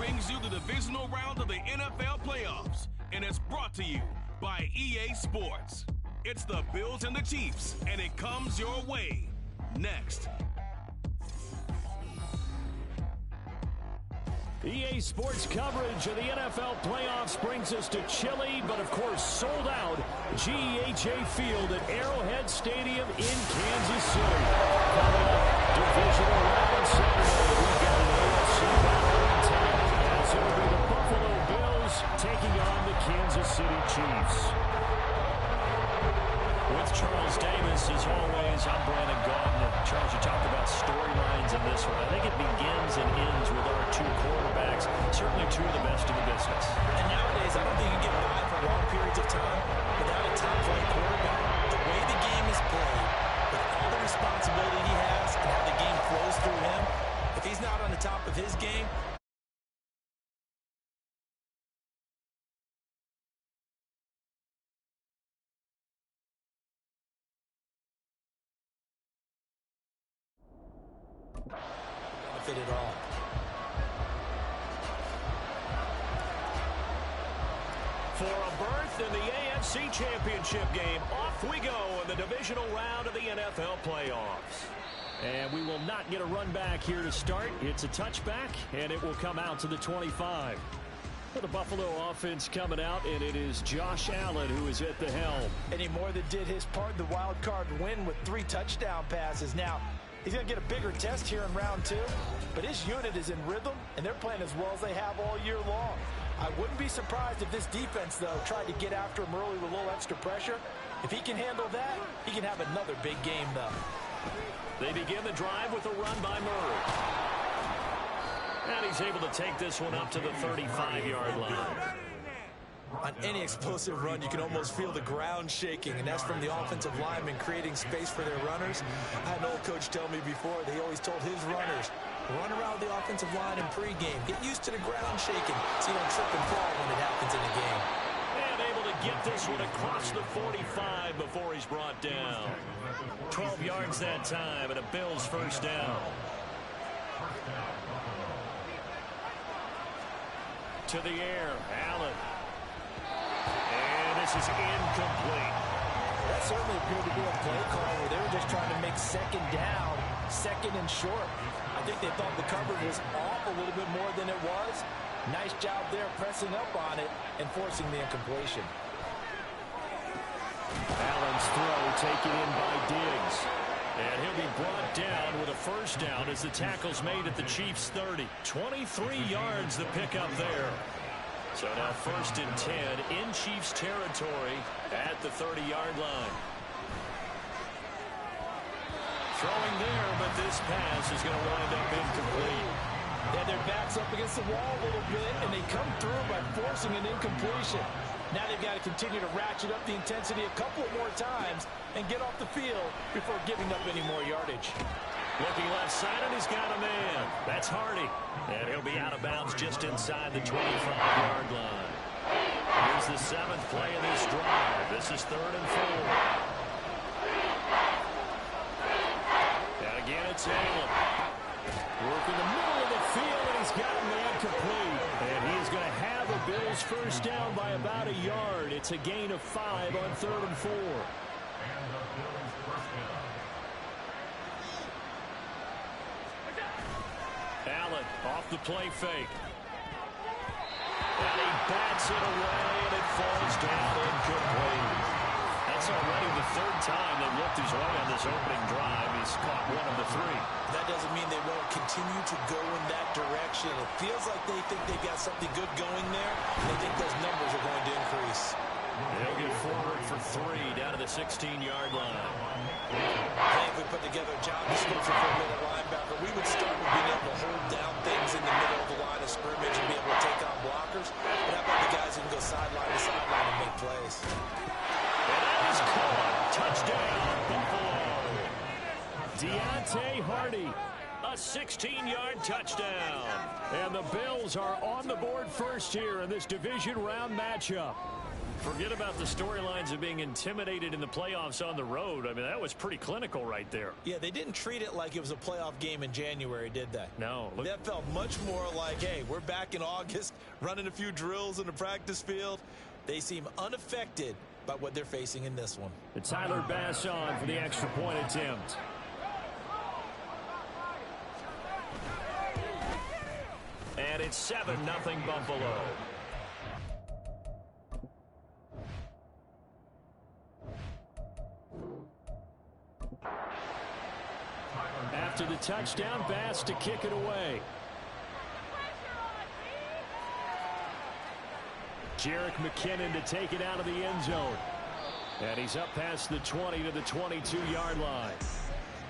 brings you the divisional round of the NFL playoffs, and it's brought to you by EA Sports. It's the Bills and the Chiefs, and it comes your way next. EA Sports coverage of the NFL playoffs brings us to chilly, but of course sold out GEHA Field at Arrowhead Stadium in Kansas City. Coming up, divisional round Saturday, we've got an AFC battle in town, as it will be the Buffalo Bills taking on the Kansas City Chiefs. With Charles Davis, as always, I'm Brandon Gaudin. Charles, you talked about storylines in this one. I think it begins and ends with our two quarterbacks, certainly two of the best in the business. And nowadays, I don't think you get by for long periods of time without a top-flight quarterback. The way the game is played, with all the responsibility he has and how the game flows through him, if he's not on the top of his game, benefit at all. For a berth in the AFC Championship game, off we go in the divisional round of the NFL playoffs. And we will not get a run back here to start. It's a touchback, and it will come out to the 25. For the Buffalo offense coming out, and it is Josh Allen who is at the helm. And he more than did his part in the wild card win with 3 touchdown passes. Now, he's going to get a bigger test here in round 2, but his unit is in rhythm, and they're playing as well as they have all year long. I wouldn't be surprised if this defense, though, tried to get after him early with a little extra pressure. If he can handle that, he can have another big game, though. They begin the drive with a run by Murray. And he's able to take this one up to the 35-yard line. On any explosive run, you can almost feel the ground shaking, and that's from the offensive linemen creating space for their runners. I had an old coach tell me before, they always told his runners, run around the offensive line in pregame. Get used to the ground shaking so you don't trip and fall when it happens in a game. And able to get this one across the 45 before he's brought down. 12 yards that time, and a Bills first down. To the air, Allen. And this is incomplete. That certainly appeared to be a play call where they were just trying to make second down, second and short. I think they thought the coverage was off a little bit more than it was. Nice job there pressing up on it and forcing the incompletion. Allen's throw taken in by Diggs. And he'll be brought down with a first down as the tackle's made at the Chiefs' 30. 23 yards the pickup there. So now 1st and 10 in Chiefs territory at the 30-yard line. Throwing there, but this pass is going to wind up incomplete. They had their backs up against the wall a little bit, and they come through by forcing an incompletion. Now they've got to continue to ratchet up the intensity a couple more times and get off the field before giving up any more yardage. Looking left side, and he's got a man. That's Hardy. And he'll be out of bounds just inside the 25-yard line. Here's the 7th play of this drive. This is 3rd and 4. And again, it's Allen. Working the middle of the field, and he's got a man complete. And he is going to have a Bills first down by about a yard. It's a gain of 5 on 3rd and 4. Allen off the play fake. And he bats it away, and it falls down incomplete. That's already the 3rd time they've looked his way on this opening drive. He's caught 1 of the 3. That doesn't mean they won't continue to go in that direction. It feels like they think they've got something good going there, and they think those numbers are going to increase. They'll get forward for 3 down to the 16-yard line. I think if we put together a job description for a middle linebacker, we would start with being able to hold down things in the middle of the line of scrimmage and be able to take on blockers. But how about the guys who can go sideline to sideline and make plays? And that is caught. Touchdown, Buffalo. Deontay Hardy, a 16-yard touchdown. And the Bills are on the board first here in this division round matchup. Forget about the storylines of being intimidated in the playoffs on the road. I mean, that was pretty clinical right there. Yeah, they didn't treat it like it was a playoff game in January, did they? No. That felt much more like, hey, we're back in August, running a few drills in the practice field. They seem unaffected by what they're facing in this one. It's Tyler Bass on for the extra point attempt. And it's 7-0 Buffalo. After the touchdown, Bass to kick it away. Jerick McKinnon to take it out of the end zone. And he's up past the 20 to the 22-yard line.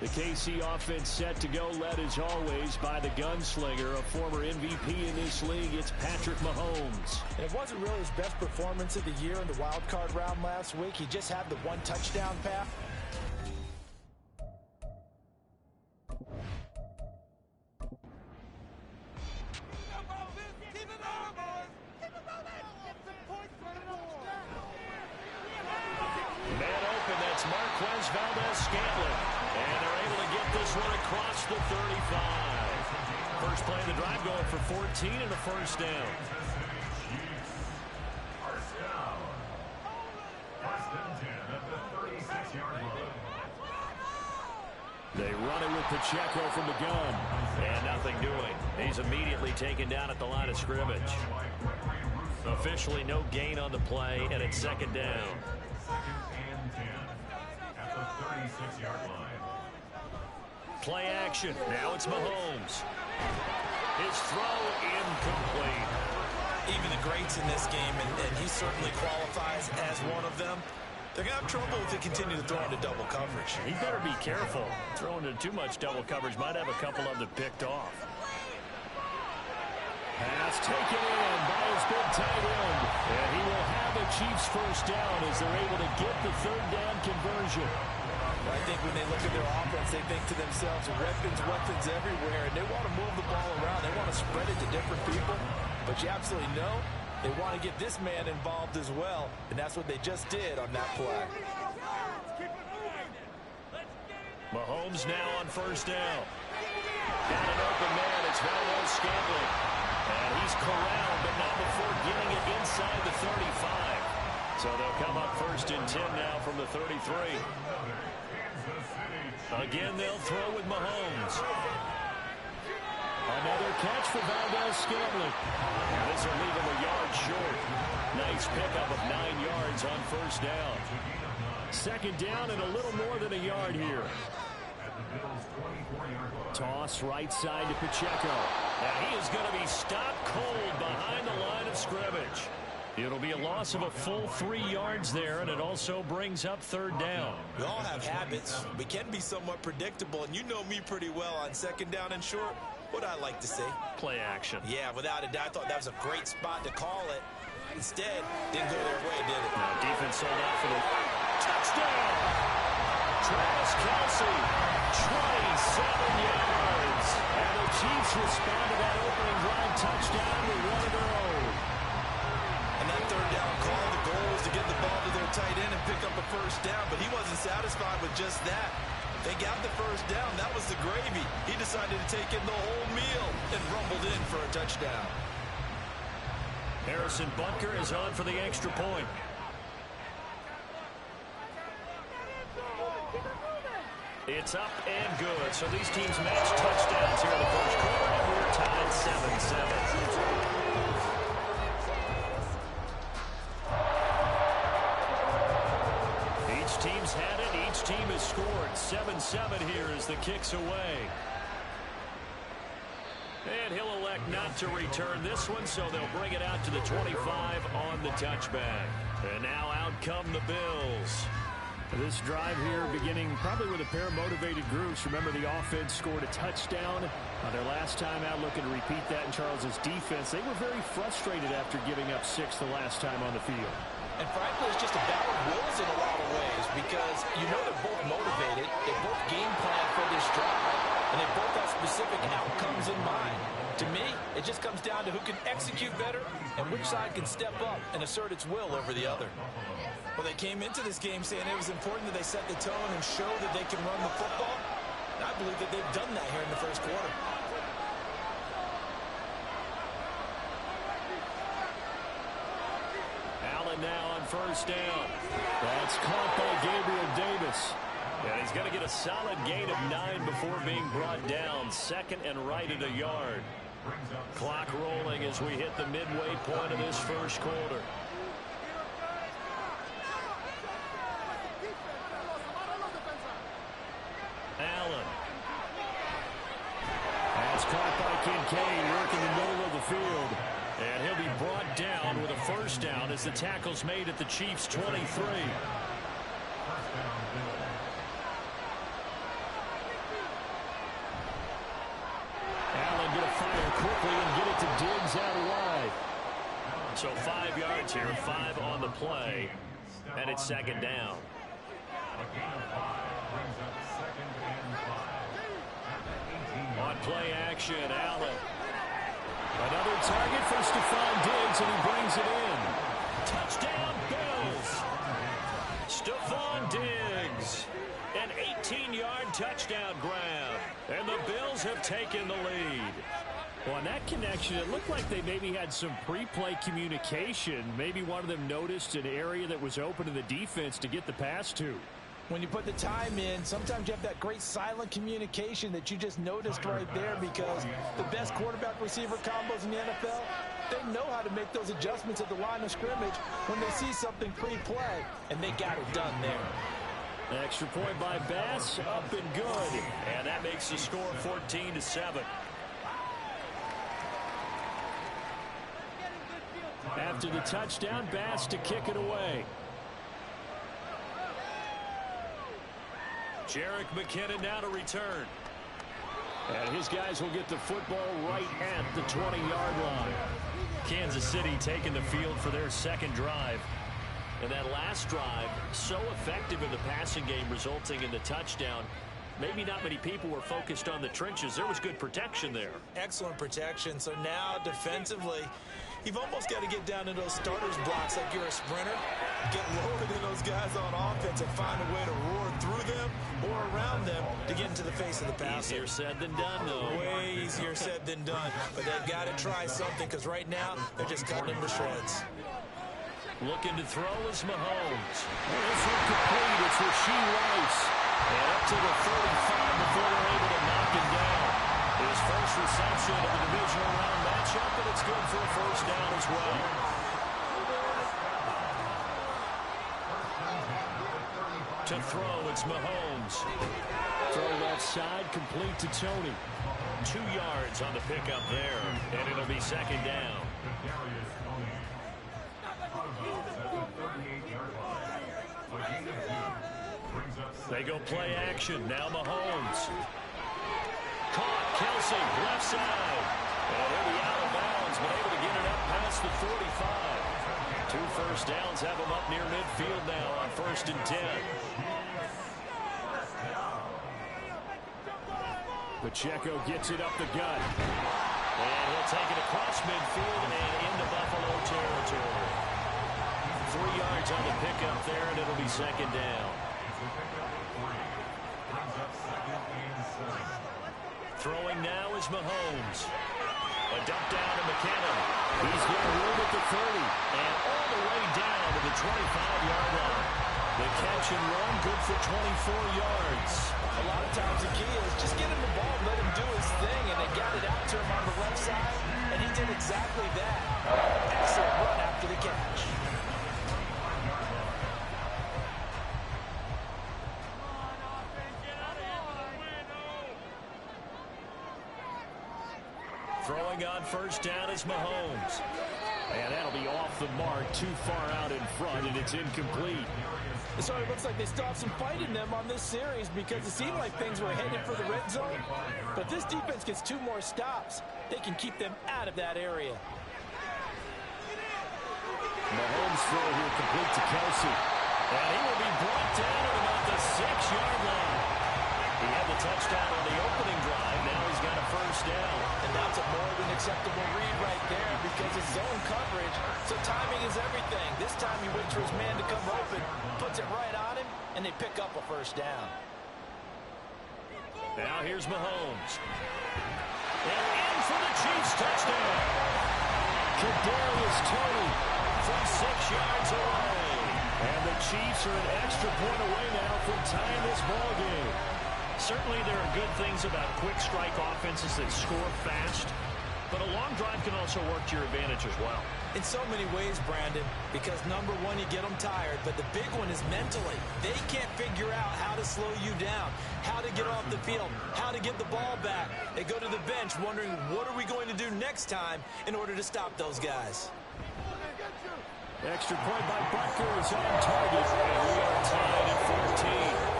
The KC offense set to go, led as always by the gunslinger, a former MVP in this league. It's Patrick Mahomes. And it wasn't really his best performance of the year in the wild card round last week. He just had the one touchdown pass. First play of the drive going for 14 and a first down. They run it with Pacheco from the gun. And nothing doing. He's immediately taken down at the line of scrimmage. Officially no gain on the play, and it's second down. Second and 10 at the 36-yard line. Play action. Now it's Mahomes. His throw incomplete. Even the greats in this game, and he certainly qualifies as one of them, they're going to have trouble if they continue to throw into double coverage. He better be careful. Throwing into too much double coverage might have a couple of them picked off. Pass taken in by his big tight end. And he will have a Chiefs first down as they're able to get the third down conversion. I think when they look at their offense, they think to themselves, weapons everywhere, and they want to move the ball around. They want to spread it to different people. But you absolutely know they want to get this man involved as well, and that's what they just did on that play. Mahomes now on first down. Got an open man. It's Valdez-Scantling. And he's corralled, but not before getting it inside the 35. So they'll come up first and 10 now from the 33. Again, they'll throw with Mahomes. Another catch for Valdez-Scantling. This will leave him a yard short. Nice pickup of 9 yards on first down. Second down and a little more than a yard here. Toss right side to Pacheco. And he is going to be stopped cold behind the line of scrimmage. It'll be a loss of a full 3 yards there, and it also brings up third down. We all have habits. We can be somewhat predictable, and you know me pretty well on second down and short. What I like to see. Play action. Yeah, without a doubt. I thought that was a great spot to call it. Instead, didn't go their way, did it? Now defense sold out for the touchdown. Travis Kelce, 27 yards. And the Chiefs respond to that opening drive touchdown with one of their own. And that third down call, the goal was to get the ball to their tight end and pick up a first down, but he wasn't satisfied with just that. They got the first down. That was the gravy. He decided to take in the whole meal and rumbled in for a touchdown. Harrison Butker is on for the extra point. It's up and good. So these teams match touchdowns here in the first quarter, and we're tied 7-7. Each team's had it. Each team has scored. 7-7 here as the kick's away. And he'll elect not to return this one, so they'll bring it out to the 25 on the touchback. And now out come the Bills. This drive here beginning probably with a pair of motivated groups. Remember, the offense scored a touchdown their last time out, looking to repeat that in Charles's defense. They were very frustrated after giving up 6 the last time on the field. And frankly, it's just a battle of wills in a lot of ways because you know they're both motivated. They both game plan for this drive. and they both have specific outcomes in mind. To me, it just comes down to who can execute better and which side can step up and assert its will over the other. Well, they came into this game saying it was important that they set the tone and show that they can run the football. And I believe that they've done that here in the first quarter. Allen now on first down. That's caught by Gabriel Davis. And he's going to get a solid gain of 9 before being brought down. Second and right at a yard. Clock rolling as we hit the midway point of this first quarter. Allen. That's caught by Kincaid, working the middle of the field. And he'll be brought down with a first down as the tackle's made at the Chiefs' 23. Allen going to fire quickly and get it to Diggs out wide. So 5 yards here, 5 on the play, and it's second down. On play action, Allen. Another target for Stephon Diggs, and he brings it in. Touchdown, Bills. Stephon Diggs. An 18-yard touchdown grab. And the Bills have taken the lead. Well, on that connection, it looked like they maybe had some pre-play communication. Maybe one of them noticed an area that was open to the defense to get the pass to. When you put the time in, sometimes you have that great silent communication that you just noticed right there, because the best quarterback-receiver combos in the NFL, they know how to make those adjustments at the line of scrimmage when they see something pre-play, and they got it done there. Extra point by Bass, up and good. And that makes the score 14-7. After the touchdown, Bass to kick it away. Jerick McKinnon now to return. And his guys will get the football right at the 20-yard line. Kansas City taking the field for their second drive. And that last drive, so effective in the passing game, resulting in the touchdown. Maybe not many people were focused on the trenches. There was good protection there. Excellent protection. So now defensively, you've almost got to get down to those starters blocks like you're a sprinter. Get lower than those guys on offense and find a way to roar through them or around them to get into the face of the passer. Easier said than done, though. Way easier said than done. But they've got to try something, because right now they're just cutting them to shreds. Looking to throw is Mahomes. This one complete. It's Rasheed Rice. And up to the 35 before they're able to knock him down. His first reception of the divisional round matchup, and it's good for a first down as well. To throw, it's Mahomes. Throw left side, complete to Tony. 2 yards on the pickup there, and it'll be second down. They go play action. Now Mahomes. Caught. Kelsey, left side. And he'll be out of bounds, but able to get it up past the 45. 2 first downs have him up near midfield now on 1st and 10. Pacheco gets it up the gut. And he'll take it across midfield and into Buffalo territory. 3 yards on the pickup there, and it'll be second down. Throwing now is Mahomes. A dump down to McKinnon. He's getting room at the 30. And all the way down to the 25-yard line. The catch and run, good for 24 yards. A lot of times the key is just get him the ball, let him do his thing, and they got it out to him on the left side, and he did exactly that. Excellent run after the catch. Throwing on first down is Mahomes. And that'll be off the mark, too far out in front, and it's incomplete. So it looks like they still have some fight in them on this series, because it seemed like things were headed for the red zone. But if this defense gets 2 more stops, they can keep them out of that area. Mahomes throw here complete to Kelsey. And he will be brought down at about the 6-yard line. He had the touchdown on the opening drive. Now he's got a first down. And that's a more than acceptable read right there because it's zone coverage, so timing is everything. This time he waits for his man to come open, puts it right on him, and they pick up a first down. Now here's Mahomes. And in for the Chiefs touchdown. Kadarius Toney from 6 yards away. And the Chiefs are an extra point away now from tying this ball game. Certainly there are good things about quick strike offenses that score fast, but a long drive can also work to your advantage as well. In so many ways, Brandon, because number one, you get them tired, but the big one is mentally. They can't figure out how to slow you down, how to get off the field, how to get the ball back. They go to the bench wondering, what are we going to do next time in order to stop those guys? Extra point by Butker is on target. And we are tied at 14.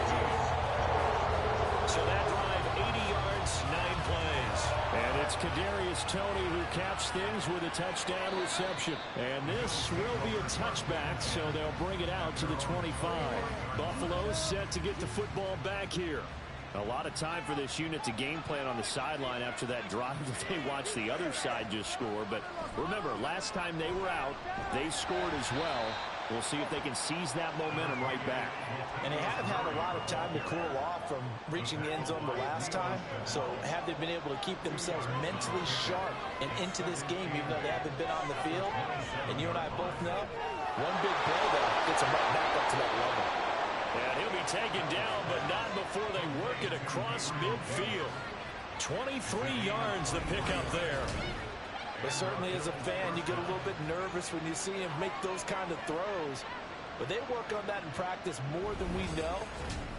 So that drive, 80 yards, 9 plays. And it's Kadarius Toney who caps things with a touchdown reception. And this will be a touchback, so they'll bring it out to the 25. Buffalo set to get the football back here. A lot of time for this unit to game plan on the sideline after that drive that they watched the other side just score. But remember, last time they were out, they scored as well. We'll see if they can seize that momentum right back. And they have had a lot of time to cool off from reaching the end zone the last time. So have they been able to keep themselves mentally sharp and into this game, even though they haven't been on the field? And you and I both know, one big play there gets them right back up to that level. And he'll be taken down, but not before they work it across midfield. 23 yards the pickup there. But certainly as a fan, you get a little bit nervous when you see him make those kind of throws. But they work on that in practice more than we know.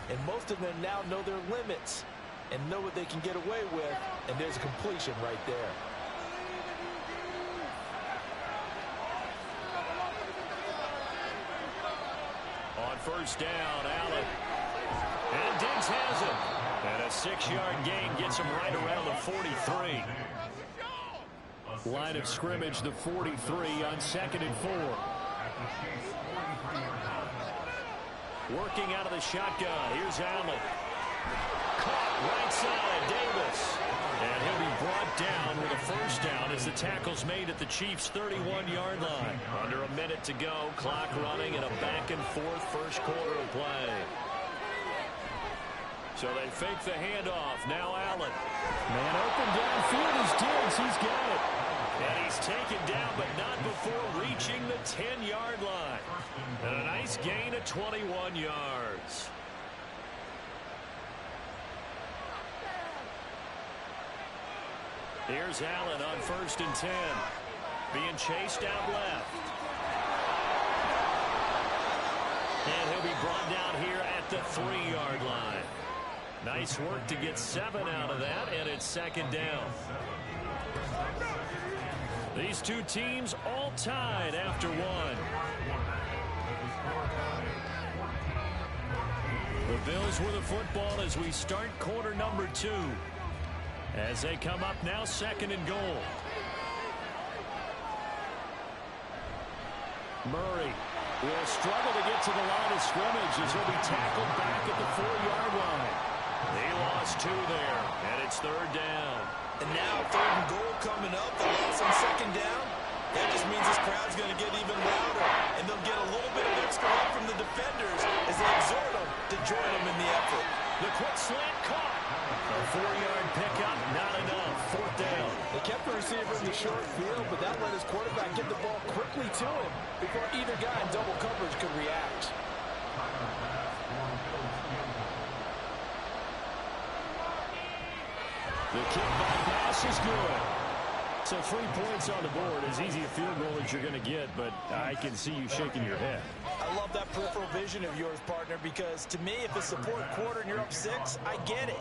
And most of them now know their limits and know what they can get away with. And there's a completion right there. On first down, Allen. And Diggs has it. And a 6-yard gain gets him right around the 43. Line of scrimmage, the 43 on 2nd and 4. Working out of the shotgun. Here's Allen. Caught right side, Davis. And he'll be brought down with a first down as the tackle's made at the Chiefs' 31-yard line. Under a minute to go, clock running, and a back-and-forth first quarter of play. So they fake the handoff. Now Allen. Man open downfield is Diggs. He's got it. And he's taken down, but not before reaching the 10-yard line. And a nice gain of 21 yards. Here's Allen on 1st and 10. Being chased out left. And he'll be brought down here at the 3-yard line. Nice work to get 7 out of that, and it's 2nd down. These two teams all tied after 1. The Bills with the football as we start quarter number 2. As they come up now, 2nd and goal. Murray will struggle to get to the line of scrimmage as he'll be tackled back at the 4-yard line. He lost 2 there, and it's 3rd down. And now 3rd and goal coming up. The loss on 2nd down. That just means this crowd's going to get even louder. And they'll get a little bit of extra help from the defenders as they exhort them to join them in the effort. The quick slant caught. A 4-yard pickup, not enough. 4th down. They kept the receiver in the short field, but that let his quarterback get the ball quickly to him before either guy in double coverage could react. The kick by pass is good. So 3 points on the board, as easy a field goal as you're going to get, but I can see you shaking your head. I love that peripheral vision of yours, partner, because to me, if it's the 4th quarter and you're up 6, I get it.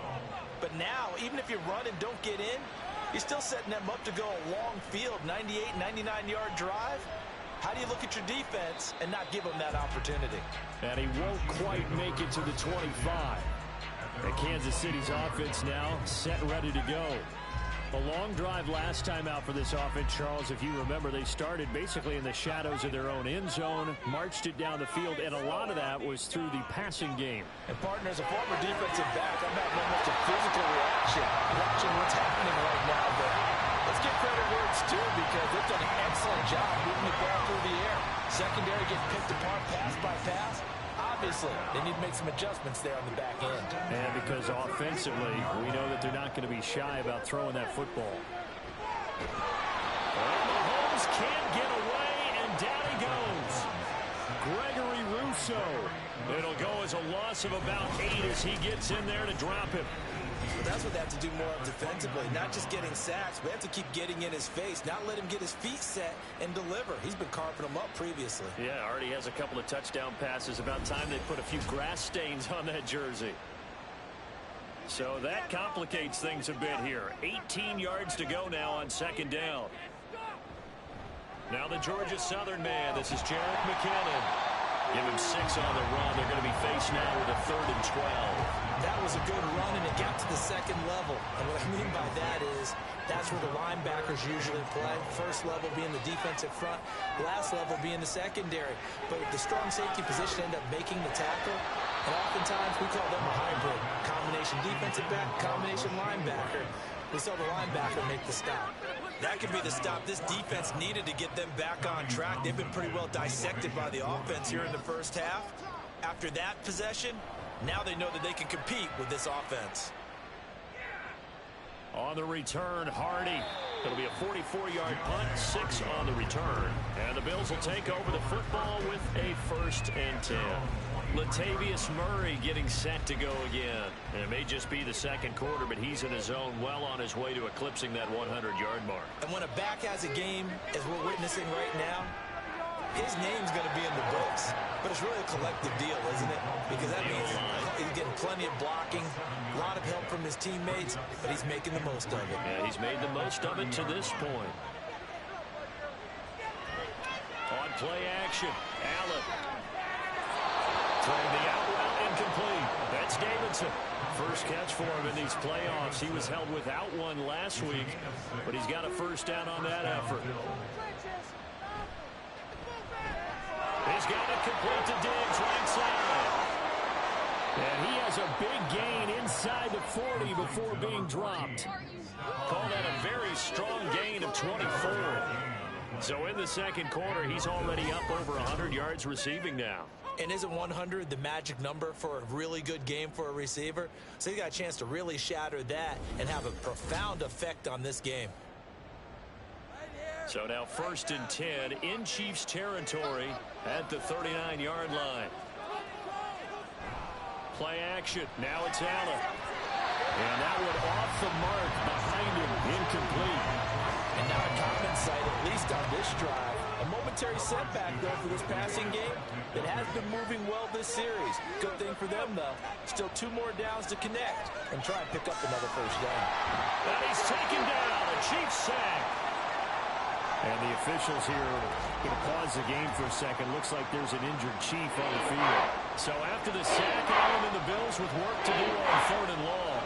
But now, even if you run and don't get in, you're still setting them up to go a long field, 98, 99-yard drive. How do you look at your defense and not give them that opportunity? And he won't quite make it to the 25. And Kansas City's offense now set and ready to go. A long drive last time out for this offense, Charles. If you remember, they started basically in the shadows of their own end zone, marched it down the field, and a lot of that was through the passing game. And partner, as a former defensive back, I'm having almost a physical reaction watching what's happening right now. But let's give credit where it's due because they've done an excellent job moving the ball through the air. Secondary getting picked apart pass by pass. Obviously, they need to make some adjustments there on the back end. And because offensively, we know that they're not going to be shy about throwing that football. Mahomes can't get away, and down he goes. Gregory Rousseau. It'll go as a loss of about 8 as he gets in there to drop him. That's what they have to do more of defensively, not just getting sacks. We have to keep getting in his face, not let him get his feet set and deliver. He's been carving them up previously. Yeah, already has a couple of touchdown passes. About time they put a few grass stains on that jersey. So that complicates things a bit here. 18 yards to go now on second down. Now the Georgia Southern man. This is Jerick McKinnon. Give him 6 on the run. They're going to be faced now with a 3rd and 12. That was a good run, and it got to the second level. And what I mean by that is that's where the linebackers usually play. First level being the defensive front, last level being the secondary. But the strong safety position ended up making the tackle. And oftentimes we call them a hybrid. Combination defensive back, combination linebacker. We saw the linebacker make the stop. That could be the stop this defense needed to get them back on track. They've been pretty well dissected by the offense here in the first half. After that possession, now they know that they can compete with this offense. On the return, Hardy. It'll be a 44-yard punt, 6 on the return. And the Bills will take over the football with a 1st and 10. Latavius Murray getting set to go again. And it may just be the second quarter, but he's in his zone, well on his way to eclipsing that 100-yard mark. And when a back has a game, as we're witnessing right now, his name's going to be in the books. But it's really a collective deal, isn't it? Because that means he's getting plenty of blocking, a lot of help from his teammates, but he's making the most of it. Yeah, he's made the most of it to this point. On play action, Allen. Throwing the out route incomplete. That's Davidson. First catch for him in these playoffs. He was held without one last week, but he's got a first down on that effort. He's got it complete to Diggs, right side. And he has a big gain inside the 40 before being dropped. Call that a very strong gain of 24. So in the second quarter, he's already up over 100 yards receiving now. And isn't 100 the magic number for a really good game for a receiver? So he got a chance to really shatter that and have a profound effect on this game. So now 1st and 10 in Chiefs territory at the 39-yard line. Play action. Now it's Allen. And that one off the mark behind him. Incomplete. And now a common sight, at least on this drive. A momentary setback, though, for this passing game that has been moving well this series. Good thing for them, though. Still 2 more downs to connect and try and pick up another first down. And he's taken down. A Chiefs sack. And the officials here are going to pause the game for a second. Looks like there's an injured Chief on the field. So after the sack, Allen and the Bills with work to do on 3rd and long.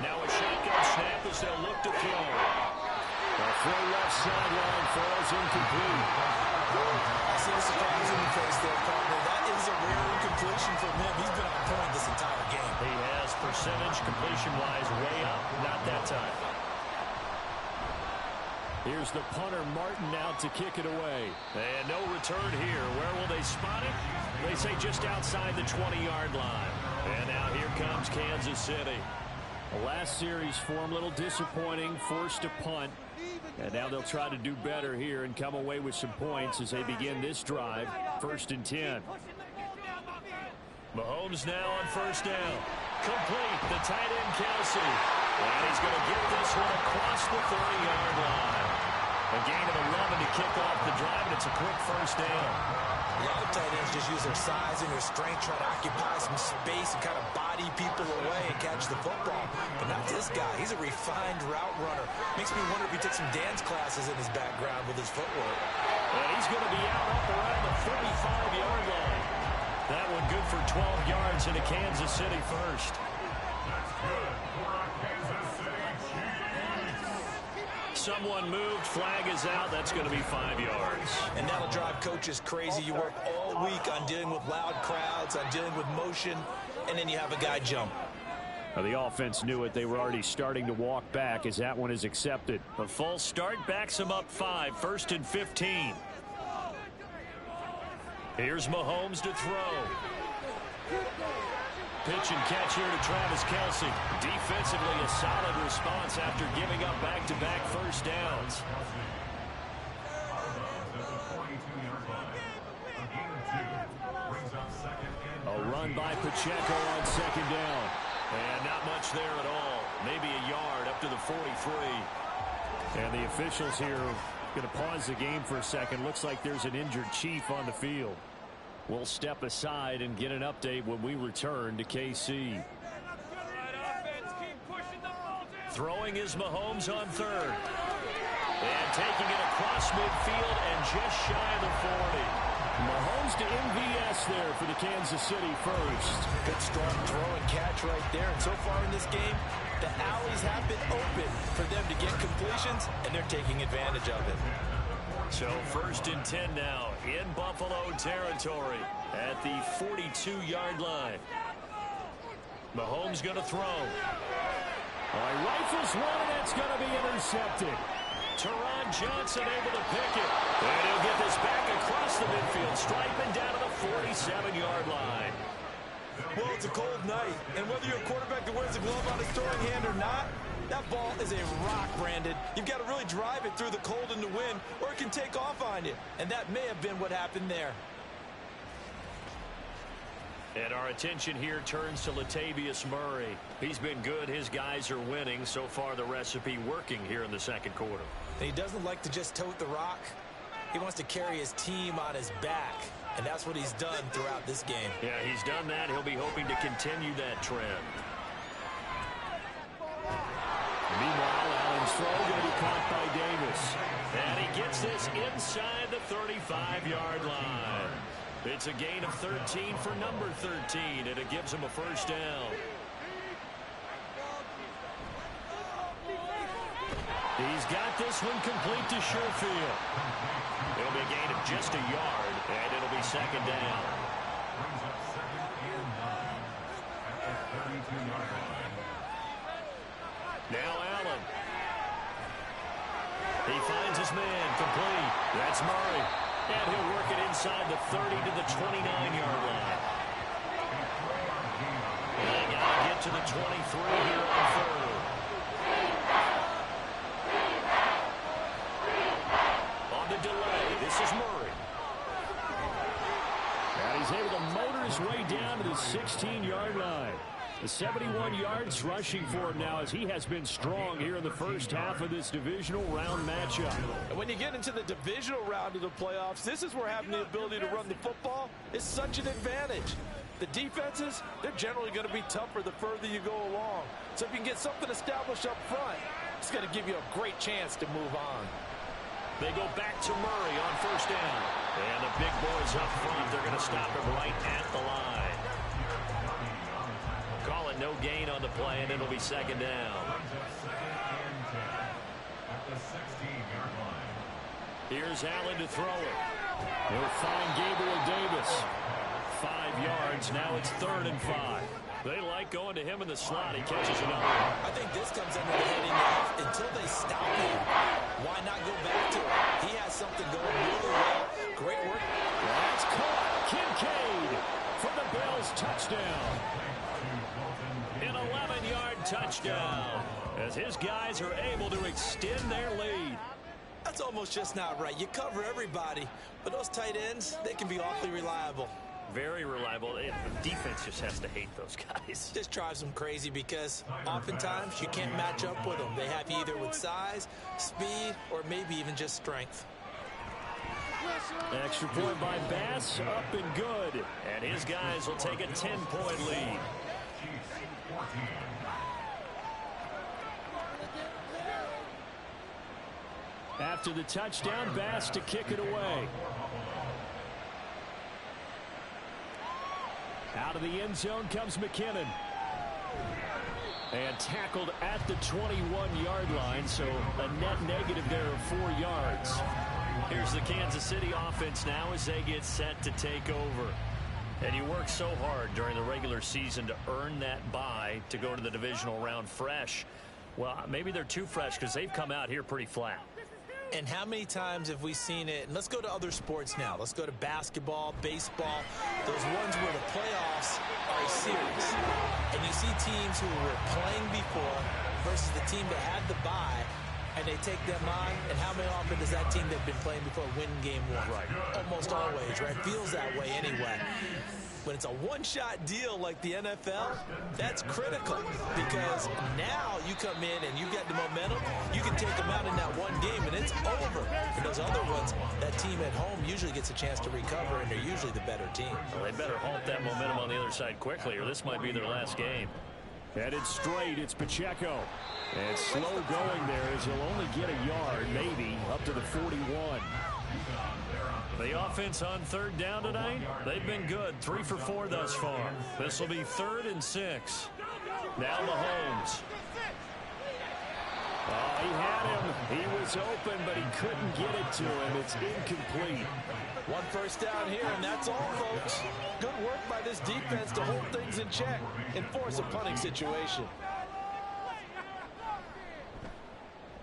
Now a shotgun snap as they'll look to throw. The throw left sideline falls incomplete. I see the surprise in the face there, partner. That is a rare incompletion from him. He's been on point this entire game. He has percentage completion-wise way up. Not that time. Here's the punter, Martin, out to kick it away. And no return here. Where will they spot it? They say just outside the 20-yard line. And now here comes Kansas City. The last series for them, a little disappointing, forced to punt. And now they'll try to do better here and come away with some points as they begin this drive. 1st and 10. Mahomes now on 1st down. Complete, the tight end Kelsey. And he's going to get this one across the 30-yard line. A gain of 11 to kick off the drive, and it's a quick 1st down. A lot of tight ends just use their size and their strength, try to occupy some space and kind of body people away and catch the football. But not this guy. He's a refined route runner. Makes me wonder if he took some dance classes in his background with his footwork. And he's going to be out up around the 45-yard line. That one good for 12 yards into Kansas City first. That's good. someone moved. Flag is out. That's going to be 5 yards. And that'll drive coaches crazy. You work all week on dealing with loud crowds, on dealing with motion, and then you have a guy jump. Well, the offense knew it. They were already starting to walk back as that one is accepted. A false start backs them up 5. 1st and 15. Here's Mahomes to throw. Pitch and catch here to Travis Kelce. Defensively, a solid response after giving up back-to-back first downs. A run by Pacheco on 2nd down. And not much there at all. Maybe a yard up to the 43. And the officials here are going to pause the game for a second. Looks like there's an injured Chief on the field. We'll step aside and get an update when we return to KC. Throwing is Mahomes on 3rd. And taking it across midfield and just shy of the 40. Mahomes to MVS there for the Kansas City first. Good strong throw and catch right there. And so far in this game, the alleys have been open for them to get completions, and they're taking advantage of it. So 1st and 10 now in Buffalo territory at the 42-yard line. Mahomes going to throw. He rifles one, and it's going to be intercepted. Teron Johnson able to pick it. And he'll get this back across the midfield, striping down to the 47-yard line. Well, it's a cold night, and whether you're a quarterback that wears a glove on his throwing hand or not, that ball is a rock, Brandon. You've got to really drive it through the cold and the wind, or it can take off on you. And that may have been what happened there. And our attention here turns to Latavius Murray. He's been good. His guys are winning. So far, the recipe working here in the 2nd quarter. And he doesn't like to just tote the rock. He wants to carry his team on his back. And that's what he's done throughout this game. Yeah, he's done that. He'll be hoping to continue that trend. Meanwhile, Allen's throw going to be caught by Davis. And he gets this inside the 35-yard line. It's a gain of 13 for number 13, and it gives him a first down. He's got this one complete to Sherfield. It'll be a gain of just a yard, and it'll be 2nd down. Now Allen. He finds his man complete. That's Murray. And he'll work it inside the 30 to the 29-yard line. And they got to get to the 23 here on 3rd. On the delay, this is Murray. And he's able to motor his way down to the 16-yard line. The 71 yards rushing for him now as he has been strong here in the first half of this divisional round matchup. And when you get into the divisional round of the playoffs, this is where having the ability to run the football is such an advantage. The defenses, they're generally going to be tougher the further you go along. So if you can get something established up front, it's going to give you a great chance to move on. They go back to Murray on 1st down. And the big boys up front, they're going to stop him right at the line. Call it no gain on the play, and it'll be 2nd down. Here's Allen to throw it. He'll find Gabriel Davis. 5 yards. Now it's 3rd and 5. They like going to him in the slot. He catches another. I think this comes under the heading of until they stop him, why not go back to it? He has something going really well. Great work. That's caught. Kincaid for the Bills touchdown. An 11-yard touchdown as his guys are able to extend their lead. That's almost just not right. You cover everybody, but those tight ends, they can be awfully reliable. Very reliable. The defense just has to hate those guys. Just drives them crazy because oftentimes you can't match up with them. They have you either with size, speed, or maybe even just strength. Extra point by Bass, up and good. And his guys will take a 10-point lead. After the touchdown, Bass to kick it away. Out of the end zone comes McKinnon. And tackled at the 21-yard line, so a net negative there of 4 yards. Here's the Kansas City offense now as they get set to take over. And you work so hard during the regular season to earn that bye to go to the divisional round fresh. Well, maybe they're too fresh because they've come out here pretty flat. And how many times have we seen it? And let's go to other sports now. Let's go to basketball, baseball, those ones where the playoffs are a series. And you see teams who were playing before versus the team that had the bye, and they take them on. And how many often does that team that's been playing before win game one? Right. Almost always, right? Feels that way anyway. When it's a one-shot deal like the NFL, that's critical because now you come in and you get the momentum. You can take them out in that one game, and it's over. And those other ones, that team at home usually gets a chance to recover, and they're usually the better team. Well, they better halt that momentum on the other side quickly, or this might be their last game. Headed straight, it's Pacheco. And slow going there as he'll only get a yard, maybe, up to the 41. The offense on third down tonight, they've been good. 3 for 4 thus far. This will be 3rd and 6. Now Mahomes. Oh, he had him. He was open, but he couldn't get it to him. It's incomplete. One first down here, and that's all, folks. Good work by this defense to hold things in check and force a punting situation.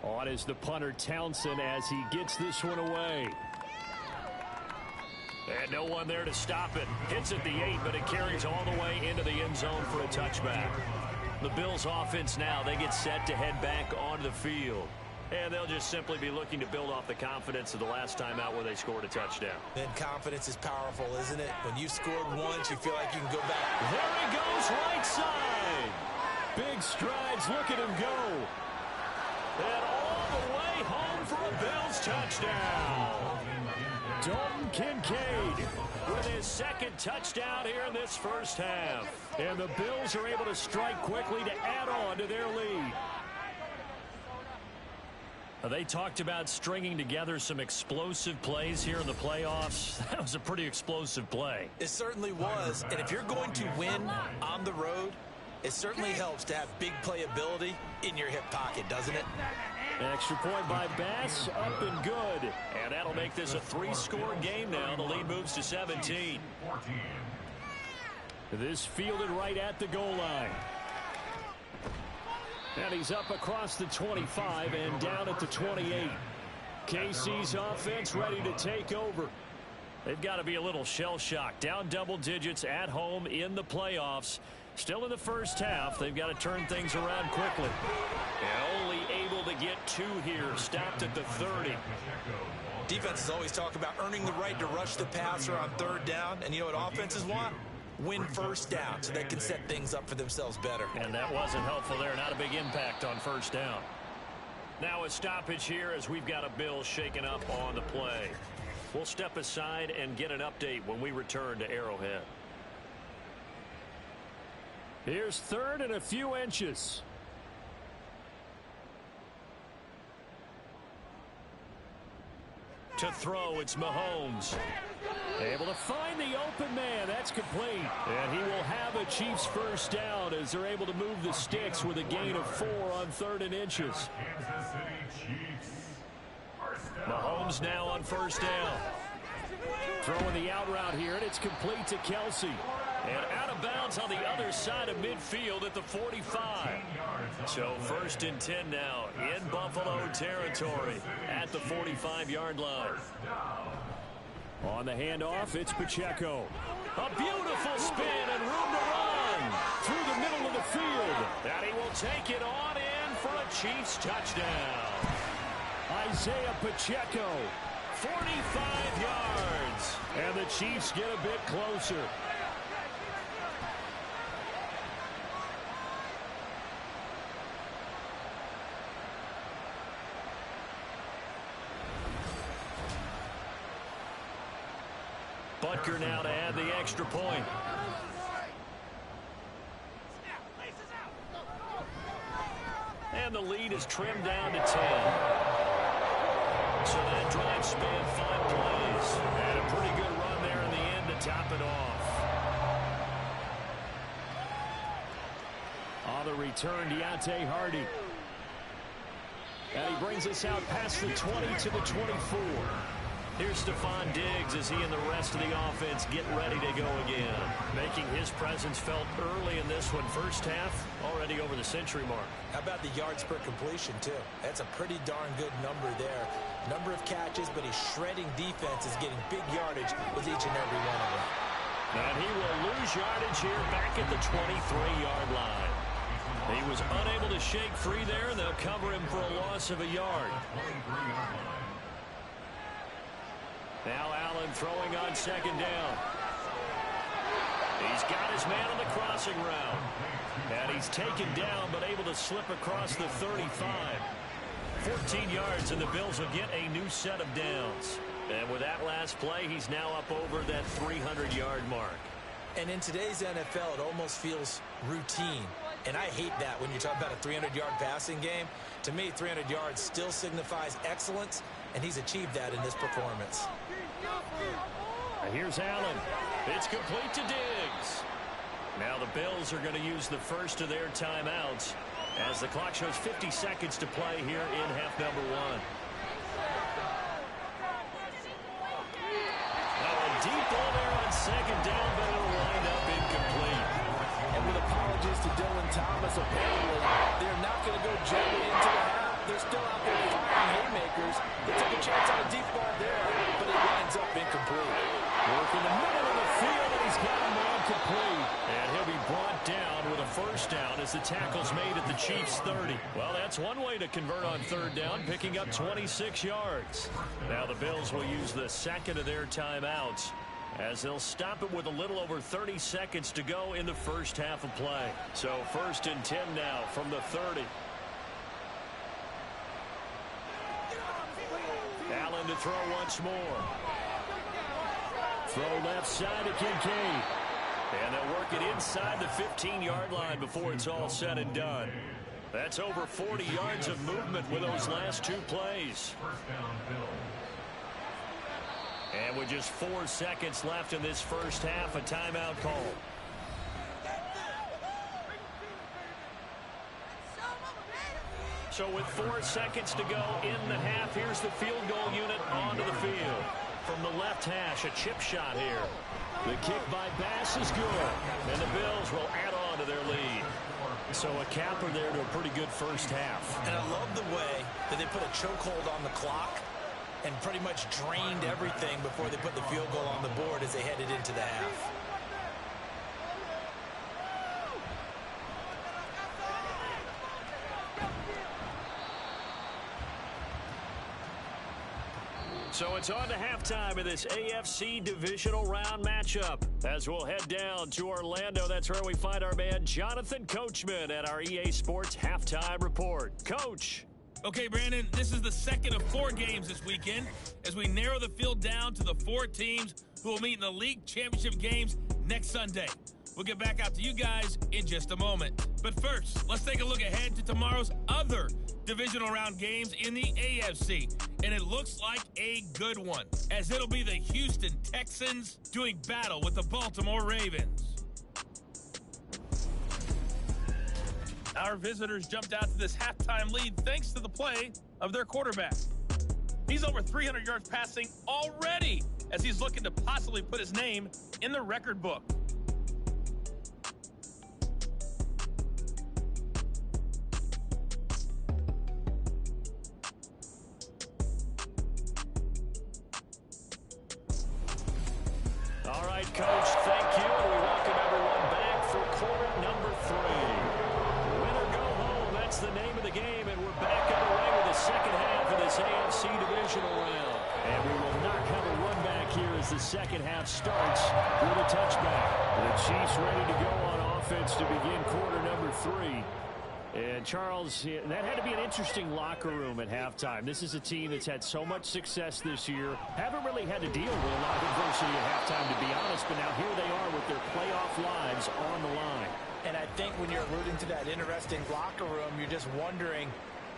On is the punter Townsend as he gets this one away. And no one there to stop it. Hits at the 8, but it carries all the way into the end zone for a touchback. The Bills offense now, they get set to head back onto the field. And they'll just simply be looking to build off the confidence of the last time out where they scored a touchdown. Then confidence is powerful, isn't it? When you scored once, you feel like you can go back. There he goes, right side. Big strides, look at him go. And all the way home for a Bills touchdown. Dalton Kincaid with his 2nd touchdown here in this first half. And the Bills are able to strike quickly to add on to their lead. They talked about stringing together some explosive plays here in the playoffs. That was a pretty explosive play. It certainly was. And if you're going to win on the road, it certainly helps to have big playability in your hip pocket, doesn't it? Extra point by Bass, up and good. And that'll make this a 3-score game now. The lead moves to 17. This fielded right at the goal line. And he's up across the 25 and down at the 28. KC's offense ready to take over. They've got to be a little shell-shocked. Down double digits at home in the playoffs. Still in the first half. They've got to turn things around quickly. And only able to get 2 here. Stopped at the 30. Defenses always talk about earning the right to rush the passer on third down. And you know what offenses want? Win first down so they can set things up for themselves better. And that wasn't helpful there. Not a big impact on first down. Now a stoppage here as we've got a Bill shaken up on the play. We'll step aside and get an update when we return to Arrowhead. Here's 3rd and a few inches. To throw, it's Mahomes. Able to find the open man. That's complete. And he will have a Chiefs first down as they're able to move the sticks with a gain of 4 on 3rd and inches. Mahomes now on first down. Throwing the out route here, and it's complete to Kelsey. And out of bounds on the other side of midfield at the 45. So 1st and 10 now in Buffalo territory at the 45-yard line. On the handoff, it's Pacheco. A beautiful spin and room to run Through the middle of the field. And he will take it on in for a Chiefs touchdown. Isaiah Pacheco. 45 yards. And the Chiefs get a bit closer. Butker now to add the extra point. And the lead is trimmed down to 10. So that drive spanned 5 plays. And a pretty good run there in the end to top it off. On the return, Deontay Hardy. And he brings us out past the 20 to the 24. Here's Stephon Diggs as he and the rest of the offense get ready to go again. Making his presence felt early in this one. First half, already over the century mark. How about the yards per completion, too? That's a pretty darn good number there. Number of catches, but he's shredding defenses, getting big yardage with each and every one of them. And he will lose yardage here back at the 23-yard line. He was unable to shake free there, and they'll cover him for a loss of a yard. Now Allen throwing on second down. He's got his man on the crossing route. And he's taken down, but able to slip across the 35. 14 yards, and the Bills will get a new set of downs. And with that last play, he's now up over that 300-yard mark. And in today's NFL, it almost feels routine. And I hate that when you're talking about a 300-yard passing game. To me, 300 yards still signifies excellence, and he's achieved that in this performance. Here's Allen. It's complete to Diggs. Now the Bills are going to use the first of their timeouts as the clock shows 50 seconds to play here in half number one. Now a deep ball there on second down, but it'll wind up incomplete. And with apologies to Dylan Thomas, apparently they're not going to go gently into the half. They're still out there firing haymakers. They took a chance on a deep ball there, but it winds up incomplete. Work in the middle of the field, and he's got him man complete. And he'll be brought down with a first down as the tackle's made at the Chiefs' 30. Well, that's one way to convert on third down, picking up 26 yards. Now the Bills will use the second of their timeouts as they'll stop it with a little over 30 seconds to go in the first half of play. So 1st and 10 now from the 30. Allen to throw once more. Throw left side to Kincaid. And they'll work it inside the 15-yard line before it's all said and done. That's over 40 yards of movement with those last two plays. And with just 4 seconds left in this first half, a timeout call. So with 4 seconds to go in the half, here's the field goal unit onto the field. From the left hash, a chip shot here. The kick by Bass is good. And the Bills will add on to their lead. So a capper there to a pretty good first half. And I love the way that they put a chokehold on the clock and pretty much drained everything before they put the field goal on the board as they headed into the half. So it's on to halftime of this AFC divisional round matchup. As we'll head down to Orlando, that's where we find our man Jonathan Coachman at our EA Sports Halftime Report. Coach. Okay, Brandon, this is the second of 4 games this weekend as we narrow the field down to the 4 teams who will meet in the league championship games next Sunday. We'll get back out to you guys in just a moment. But first, let's take a look ahead to tomorrow's other divisional round games in the AFC. And it looks like a good one, as it'll be the Houston Texans doing battle with the Baltimore Ravens. Our visitors jumped out to this halftime lead thanks to the play of their quarterback. He's over 300 yards passing already as he's looking to possibly put his name in the record book. All right, Coach, thank you. And we welcome everyone back for quarter number 3. Win or go home, that's the name of the game. And we're back underway with the second half of this AFC divisional round. And we will not have a run back here as the second half starts with a touchback. The Chiefs ready to go on offense to begin quarter number 3. And, Charles, that had to be an interesting locker room at halftime. This is a team that's had so much success this year. Haven't really had to deal with a lot of adversity at halftime, to be honest. But now here they are with their playoff lives on the line. And I think when you're alluding to that interesting locker room, you're just wondering,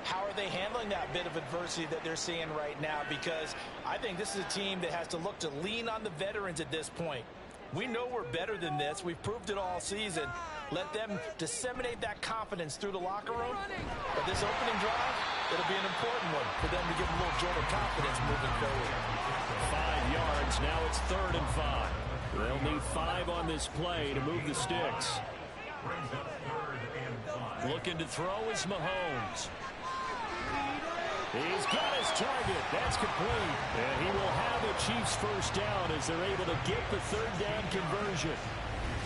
how are they handling that bit of adversity that they're seeing right now? Because I think this is a team that has to look to lean on the veterans at this point. We know we're better than this. We've proved it all season. Let them disseminate that confidence through the locker room. But this opening drive, it'll be an important one for them to give a little jolt of confidence moving forward. 5 yards. Now it's 3rd and 5. They'll need 5 on this play to move the sticks. Looking to throw is Mahomes. He's got his target. That's complete. And he will have a Chiefs first down as they're able to get the 3rd down conversion.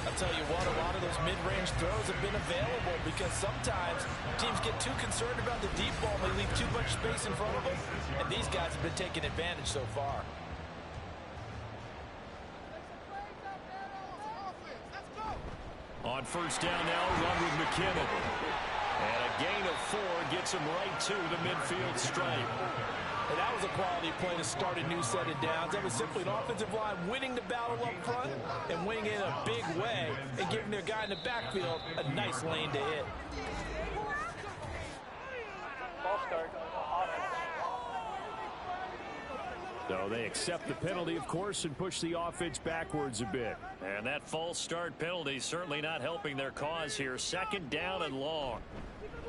I'll tell you what, a lot of those mid-range throws have been available because sometimes teams get too concerned about the deep ball and they leave too much space in front of them. And these guys have been taking advantage so far. On first down now, run with McKinnon. And a gain of 4 gets him right to the midfield stripe. And that was a quality play to start a new set of downs. That was simply an offensive line winning the battle up front and winning in a big way and giving their guy in the backfield a nice lane to hit. Ball start. So they accept the penalty, of course, and push the offense backwards a bit. And that false start penalty certainly not helping their cause here. 2nd down and long.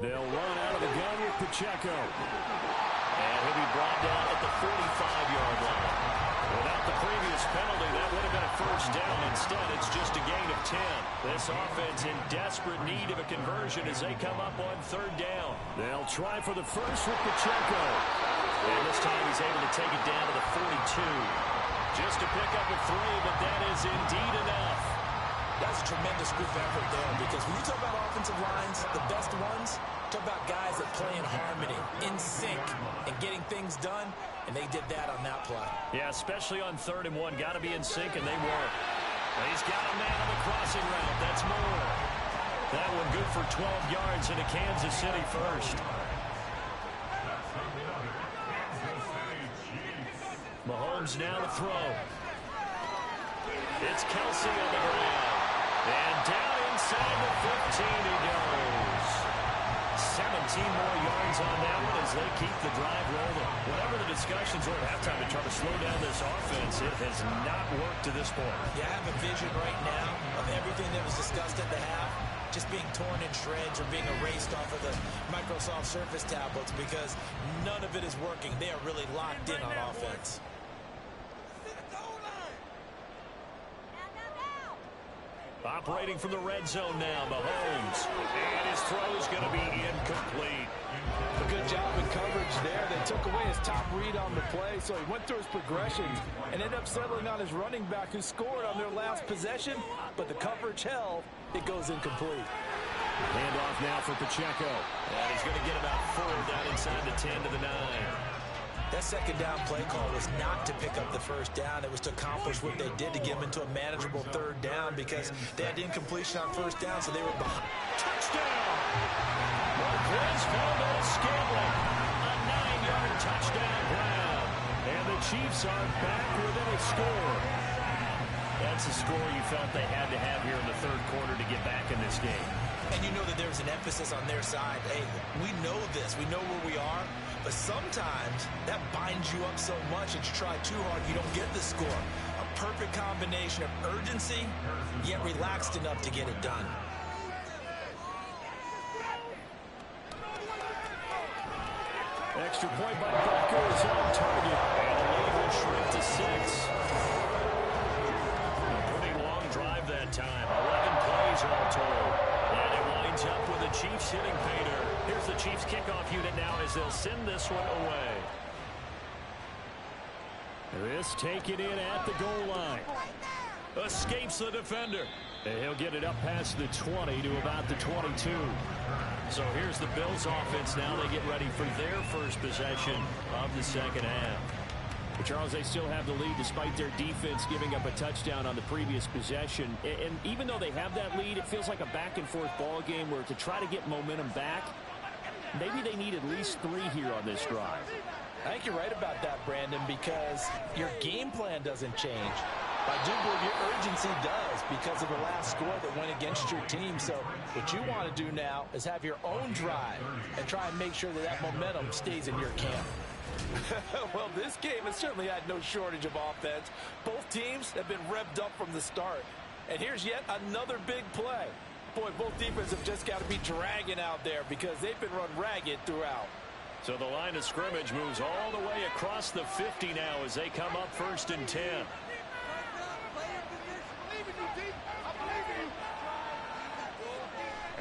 They'll run out of the gun with Pacheco. And he'll be brought down at the 45-yard line. Without the previous penalty, that would have been a first down. Instead, it's just a gain of 10. This offense in desperate need of a conversion as they come up on 3rd down. They'll try for the first with Pacheco. And this time he's able to take it down to the 42. Just to pick up a 3, but that is indeed enough. That's a tremendous group effort there because when you talk about offensive lines, the best ones, talk about guys that play in harmony, in sync, and getting things done, and they did that on that play. Yeah, especially on 3rd and 1. Got to be in sync, and they were. He's got a man on the crossing route. That's more. That one good for 12 yards into Kansas City first. Mahomes now to throw. It's Kelsey on the ground. And down inside the 15 he goes. 17 more yards on that one as they keep the drive rolling. Whatever the discussions were at halftime to try to slow down this offense, it has not worked to this point. Yeah, I have a vision right now of everything that was discussed at the half just being torn in shreds or being erased off of the Microsoft Surface tablets because none of it is working. They are really locked in on offense. Operating from the red zone now, Mahomes. And his throw is going to be incomplete. A good job in coverage there. They took away his top read on the play, so he went through his progressions and ended up settling on his running back who scored on their last possession, but the coverage held. It goes incomplete. Handoff now for Pacheco. And he's going to get about 4 down inside the 10 to the 9. That 2nd down play call was not to pick up the first down. It was to accomplish what they did to get them into a manageable 3rd down because they had incompletion on 1st down, so they were behind. Touchdown! Marquez Valdez-Scantling. A 9-yard touchdown ground. And the Chiefs are back within a score. That's a score you felt they had to have here in the 3rd quarter to get back in this game. And you know that there's an emphasis on their side. Hey, we know this. We know where we are. But sometimes that binds you up so much that you try too hard, you don't get the score. A perfect combination of urgency, yet relaxed enough to get it done. Extra point by Butker is on target. And the lead will shrink to 6. A pretty long drive that time. 11 plays all told. And it winds up with the Chiefs hitting pay dirt. Here's the Chiefs kickoff unit now as they'll send this one away. This taken in at the goal line. Escapes the defender. And he'll get it up past the 20 to about the 22. So here's the Bills offense now. They get ready for their first possession of the 2nd half. But Charles, they still have the lead despite their defense giving up a touchdown on the previous possession. And even though they have that lead, it feels like a back-and-forth ball game where to try to get momentum back, maybe they need at least 3 here on this drive. I think you're right about that, Brandon, because your game plan doesn't change. I do believe your urgency does because of the last score that went against your team. So what you want to do now is have your own drive and try and make sure that that momentum stays in your camp. Well, this game has certainly had no shortage of offense. Both teams have been revved up from the start. And here's yet another big play. Boy, both defenses have just got to be dragging out there because they've been run ragged throughout. So the line of scrimmage moves all the way across the 50 now as they come up 1st and 10.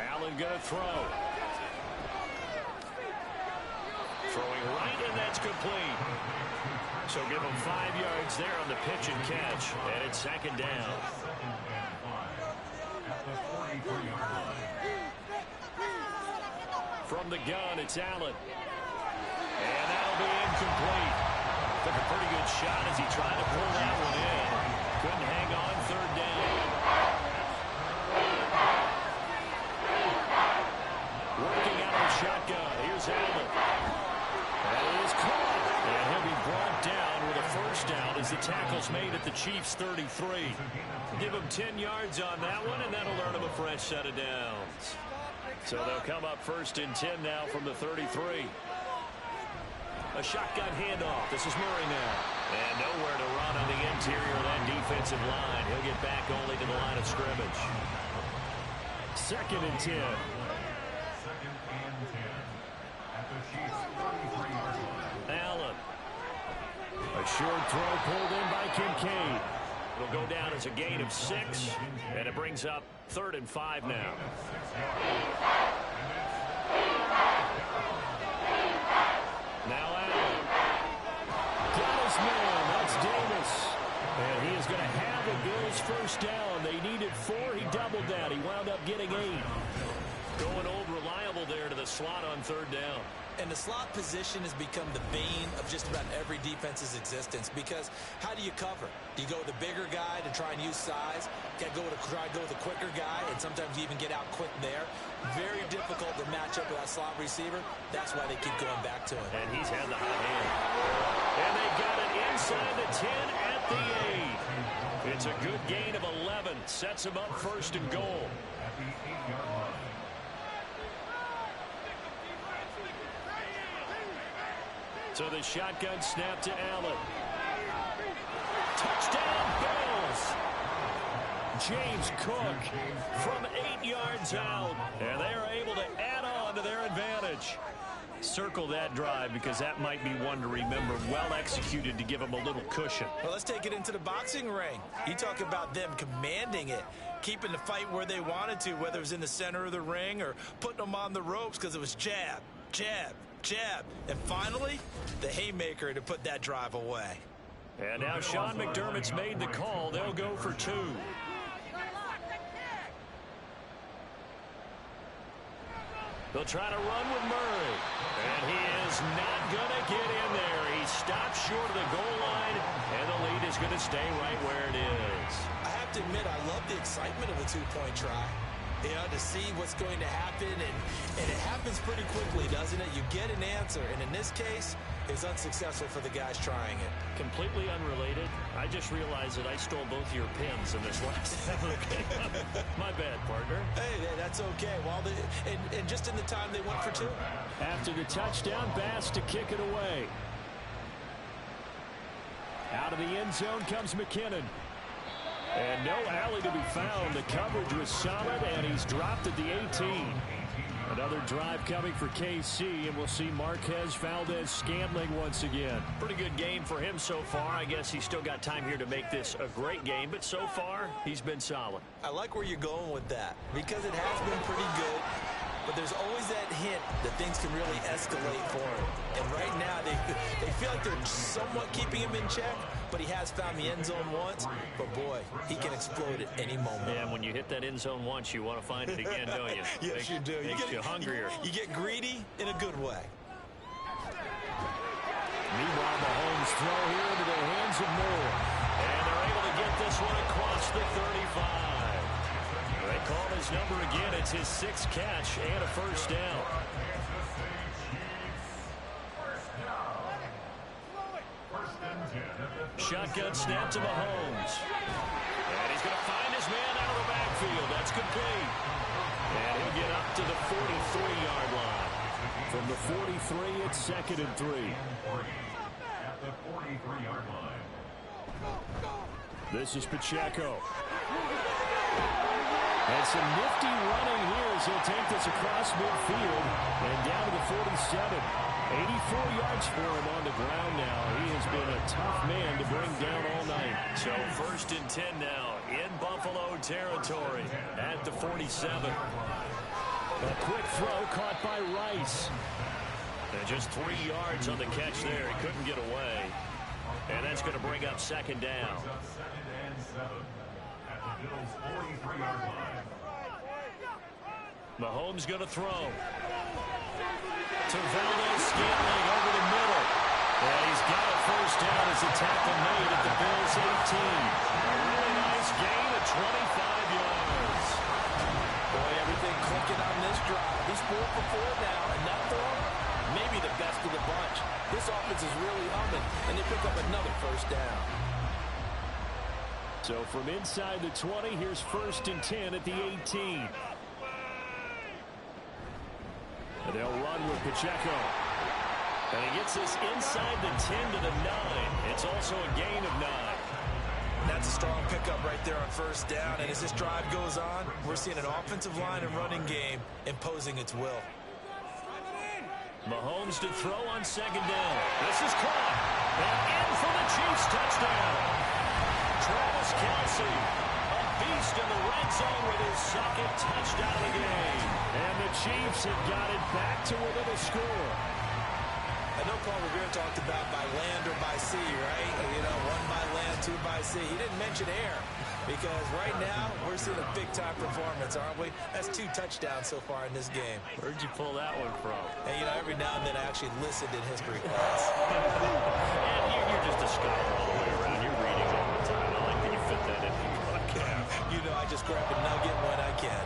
Allen going to throw. Throwing right, and that's complete. So give him 5 yards there on the pitch and catch, and it's 2nd down. From the gun, it's Allen. And that'll be incomplete. Took a pretty good shot as he tried to pull that one in. Couldn't hang on 3rd down. Working out of the shotgun. Here's Allen. That is caught. And he'll be brought down with a 1st down as the tackle's made at the Chiefs' 33. Give him 10 yards on that one, and that'll earn him a fresh set of downs. So they'll come up 1st and 10 now from the 33. A shotgun handoff. This is Murray now. And nowhere to run on the interior of that defensive line. He'll get back only to the line of scrimmage. 2nd and 10. 2nd and 10 at the Chiefs' 33-yard line. Allen. A short throw pulled in by Kincaid. It'll go down as a gain of 6, and it brings up 3rd and 5 now. Now Allen. Got his man. That's Davis. And he is going to have the Bills' 1st down. They needed 4. He doubled that. He wound up getting 8. Going old reliable there to the slot on 3rd down. And the slot position has become the bane of just about every defense's existence because how do you cover? Do you go with the bigger guy to try and use size? Try to go with the quicker guy, and sometimes you even get out quick there. Very difficult to match up with that slot receiver. That's why they keep going back to him. And he's had the hot hand. And they got it inside the 10 at the 8. It's a good gain of 11. Sets him up 1st and goal. At the 8-yard line. So the shotgun snap to Allen. Touchdown, Bills! James Cook From 8 yards out. And they are able to add on to their advantage. Circle that drive because that might be one to remember. Well executed to give them a little cushion. Well, let's take it into the boxing ring. You talk about them commanding it, keeping the fight where they wanted to, whether it was in the center of the ring or putting them on the ropes because it was jab, jab, jab. And finally, the haymaker to put that drive away. And now Sean McDermott's made the call. They'll go for 2. They'll try to run with Murray. And he is not going to get in there. He stops short of the goal line, and the lead is going to stay right where it is. I have to admit, I love the excitement of a two-point try. You know, to see what's going to happen, and it happens pretty quickly, doesn't it? You get an answer, and in this case, it's unsuccessful for the guys trying it. Completely unrelated. I just realized that I stole both your pins in this last game. My bad, partner. Hey, that's okay. Well, and just in the time they went for 2. after the touchdown. Bass to kick it away. Out of the end zone comes McKinnon. And no alley to be found. The coverage was solid, and he's dropped at the 18. Another drive coming for KC, and we'll see Marquez Valdez-Scantling once again. Pretty good game for him so far. I guess he's still got time here to make this a great game, but so far, he's been solid. I like where you're going with that because it has been pretty good, but there's always that hint that things can really escalate for him. And right now, they feel like they're somewhat keeping him in check, but he has found the end zone once. But, boy, he can explode at any moment. Yeah, when you hit that end zone once, you want to find it again, don't you? Yes, you do. Makes you hungrier. You get greedy in a good way. Meanwhile, Mahomes throw here into the hands of Moore. And they're able to get this one across the 35. They call his number again. It's his 6th catch and a first down. Shotgun snap to Mahomes. And he's going to find his man out of the backfield. That's complete. And he'll get up to the 43-yard line. From the 43, it's 2nd and 3. At the 43-yard line. This is Pacheco. And some nifty running here as he'll take this across midfield and down to the 47. 84 yards for him on the ground now. He has been a tough man to bring down all night. So 1st and 10 now in Buffalo territory at the 47. A quick throw caught by Rice. And just 3 yards on the catch there. He couldn't get away. And that's going to bring up 2nd down. Second and 7 at the Bills' 43-yard line. Mahomes going to throw. To Valdez-Scantling over the middle. And he's got a 1st down as a tackle made at the Bills' 18. A really nice gain of 25 yards. Boy, everything clicking on this drive. He's 4 for 4 now, and that throw, maybe the best of the bunch. This offense is really humming, and they pick up another 1st down. So from inside the 20, here's 1st and 10 at the 18. And they'll run with Pacheco. And he gets this inside the 10 to the 9. It's also a gain of 9. That's a strong pickup right there on 1st down. And as this drive goes on, we're seeing an offensive line and running game imposing its will. Mahomes to throw on 2nd down. This is caught. And in for the Chiefs touchdown. Travis Kelce, a beast in the red zone with his 2nd touchdown of the game. And the Chiefs have got it back to within a score. I know Paul Revere talked about by land or by sea, right? You know, 1 by land, 2 by sea. He didn't mention air because right now we're seeing a big-time performance, aren't we? That's 2 touchdowns so far in this game. Where'd you pull that one from? And, you know, every now and then I actually listened in history class. And you're just a scholar all the way around. You're reading all the time. I like that you fit that in. You know, I just grab a nugget when I can.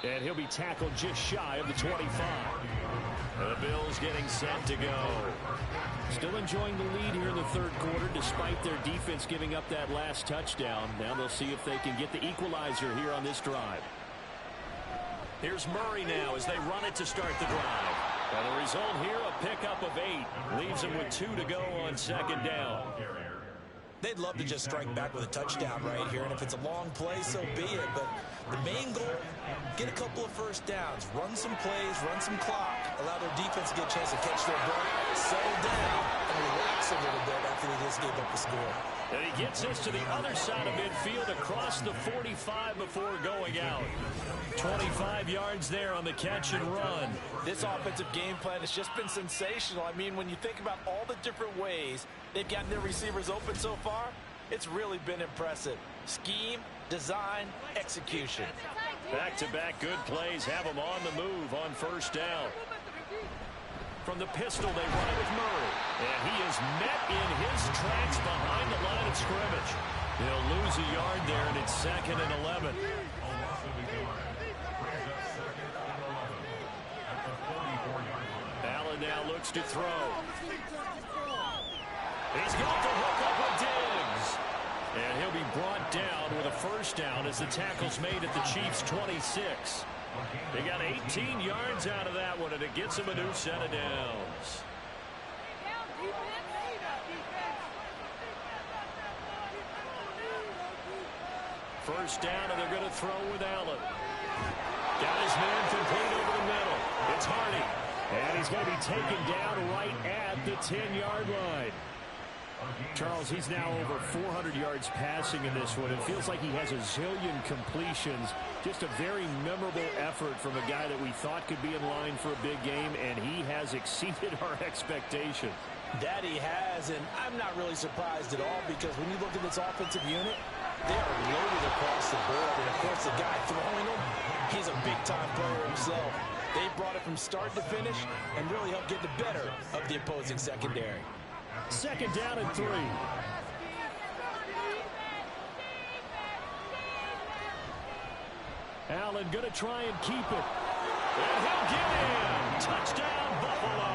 And he'll be tackled just shy of the 25. The Bills getting set to go. Still enjoying the lead here in the 3rd quarter despite their defense giving up that last touchdown. Now they'll see if they can get the equalizer here on this drive. Here's Murray now as they run it to start the drive. And the result here, a pickup of 8. Leaves them with 2 to go on 2nd down. They'd love to just strike back with a touchdown right here, and if it's a long play, so be it. But the main goal, get a couple of 1st downs, run some plays, run some clock, allow their defense to get a chance to catch their breath, settle down, and relax a little bit after they just gave up the score. And he gets us to the other side of midfield across the 45 before going out. 25 yards there on the catch and run. This offensive game plan has just been sensational. I mean, when you think about all the different ways they've gotten their receivers open so far, it's really been impressive. Scheme, design, execution. Back-to-back good plays have them on the move on 1st down. From the pistol, they run it with Murray. And he is met in his tracks behind the line of scrimmage. He'll lose a yard there, and it's 2nd and 11. Allen now looks to throw. He's got the hook up with Diggs. And he'll be brought down with a 1st down as the tackle's made at the Chiefs' 26. They got 18 yards out of that one, and it gets them a new set of downs. First down, and they're going to throw with Allen. Got his man complete over the middle. It's Hardy. And he's going to be taken down right at the 10-yard line. Charles, he's now over 400 yards passing in this one. It feels like he has a zillion completions. Just a very memorable effort from a guy that we thought could be in line for a big game, and he has exceeded our expectations. That he has, and I'm not really surprised at all because when you look at this offensive unit, they are loaded across the board. And, of course, the guy throwing them, he's a big-time player himself. They brought it from start to finish and really helped get the better of the opposing secondary. 2nd down and 3. Allen going to try and keep it. And he'll get in. Touchdown, Buffalo.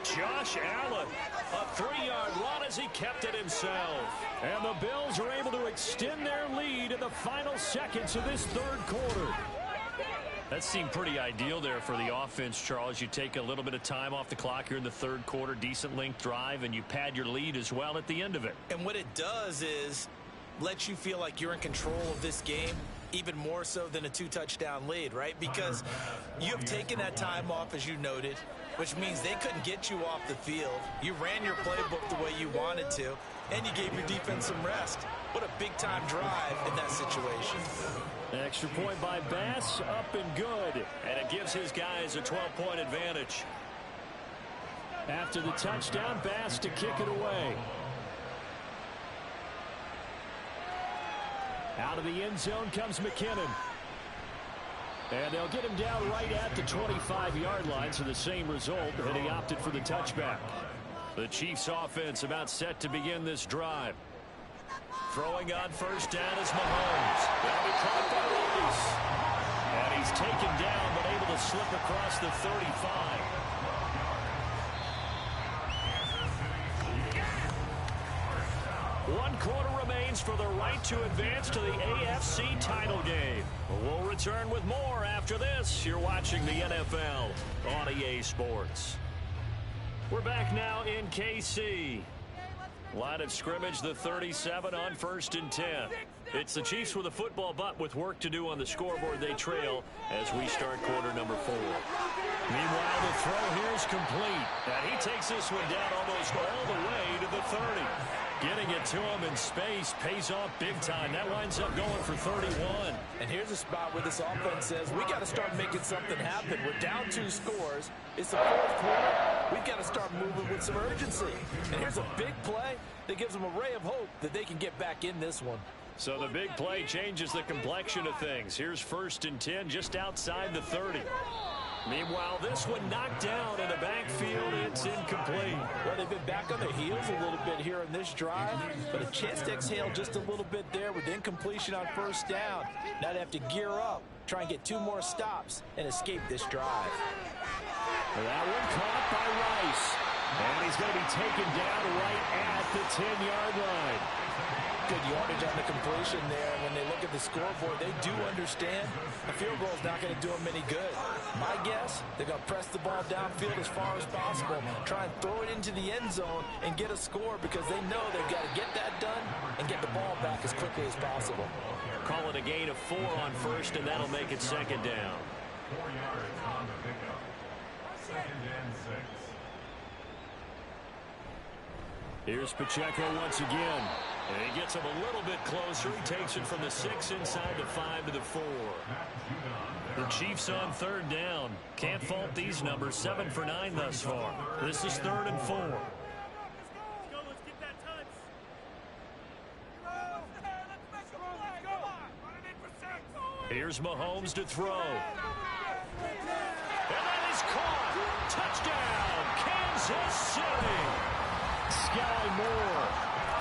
Josh Allen A 3-yard run as he kept it himself. And the Bills are able to extend their lead in the final seconds of this third quarter. That seemed pretty ideal there for the offense, Charles. You take a little bit of time off the clock here in the third quarter, decent length drive, and you pad your lead as well at the end of it. And what it does is let you feel like you're in control of this game, even more so than a 2-touchdown lead, right? Because you have taken that time off, as you noted, which means they couldn't get you off the field. You ran your playbook the way you wanted to, and you gave your defense some rest. What a big-time drive in that situation. Extra point by Bass, up and good. And it gives his guys a 12-point advantage. After the touchdown, Bass to kick it away. Out of the end zone comes McKinnon. And they'll get him down right at the 25-yard line, so the same result, and he opted for the touchback. The Chiefs offense about set to begin this drive. Throwing on first down is Mahomes. That'll be caught by Rice. And he's taken down, but able to slip across the 35. One quarter remains for the right to advance to the AFC title game. We'll return with more after this. You're watching the NFL on EA Sports. We're back now in KC. Line of scrimmage, the 37 on 1st and 10. It's the Chiefs with a football, but with work to do on the scoreboard, they trail as we start quarter number 4. Meanwhile, the throw here is complete. And he takes this one down almost all the way to the 30. Getting it to him in space pays off big time. That winds up going for 31. And here's a spot where this offense says, we got to start making something happen. We're down 2 scores. It's the 4th quarter. We've got to start moving with some urgency. And here's a big play that gives them a ray of hope that they can get back in this one. So the big play changes the complexion of things. Here's 1st and 10 just outside the 30. Meanwhile, this one knocked down in the backfield. It's incomplete. Well, they've been back on their heels a little bit here in this drive, but a chance to exhale just a little bit there with incompletion on first down. Now they have to gear up, try and get 2 more stops, and escape this drive. That one caught by Rice. And he's going to be taken down right at the 10-yard line. Good yardage on the completion there. When they look at the scoreboard, they do understand a field goal is not going to do them any good. My guess, they're going to press the ball downfield as far as possible, try and throw it into the end zone and get a score because they know they've got to get that done and get the ball back as quickly as possible. Call it a gain of 4 on first, and that'll make it 2nd down. 4 yards on the pickup. 2nd and 6. Here's Pacheco once again. And he gets him a little bit closer. He takes it from the 6 inside the 5 to the 4. The Chiefs on 3rd down. Can't fault these numbers. 7 for 9 thus far. This is 3rd and 4. Let's get that touch. Here's Mahomes to throw. And that is caught. Touchdown, Kansas City. Sky Moore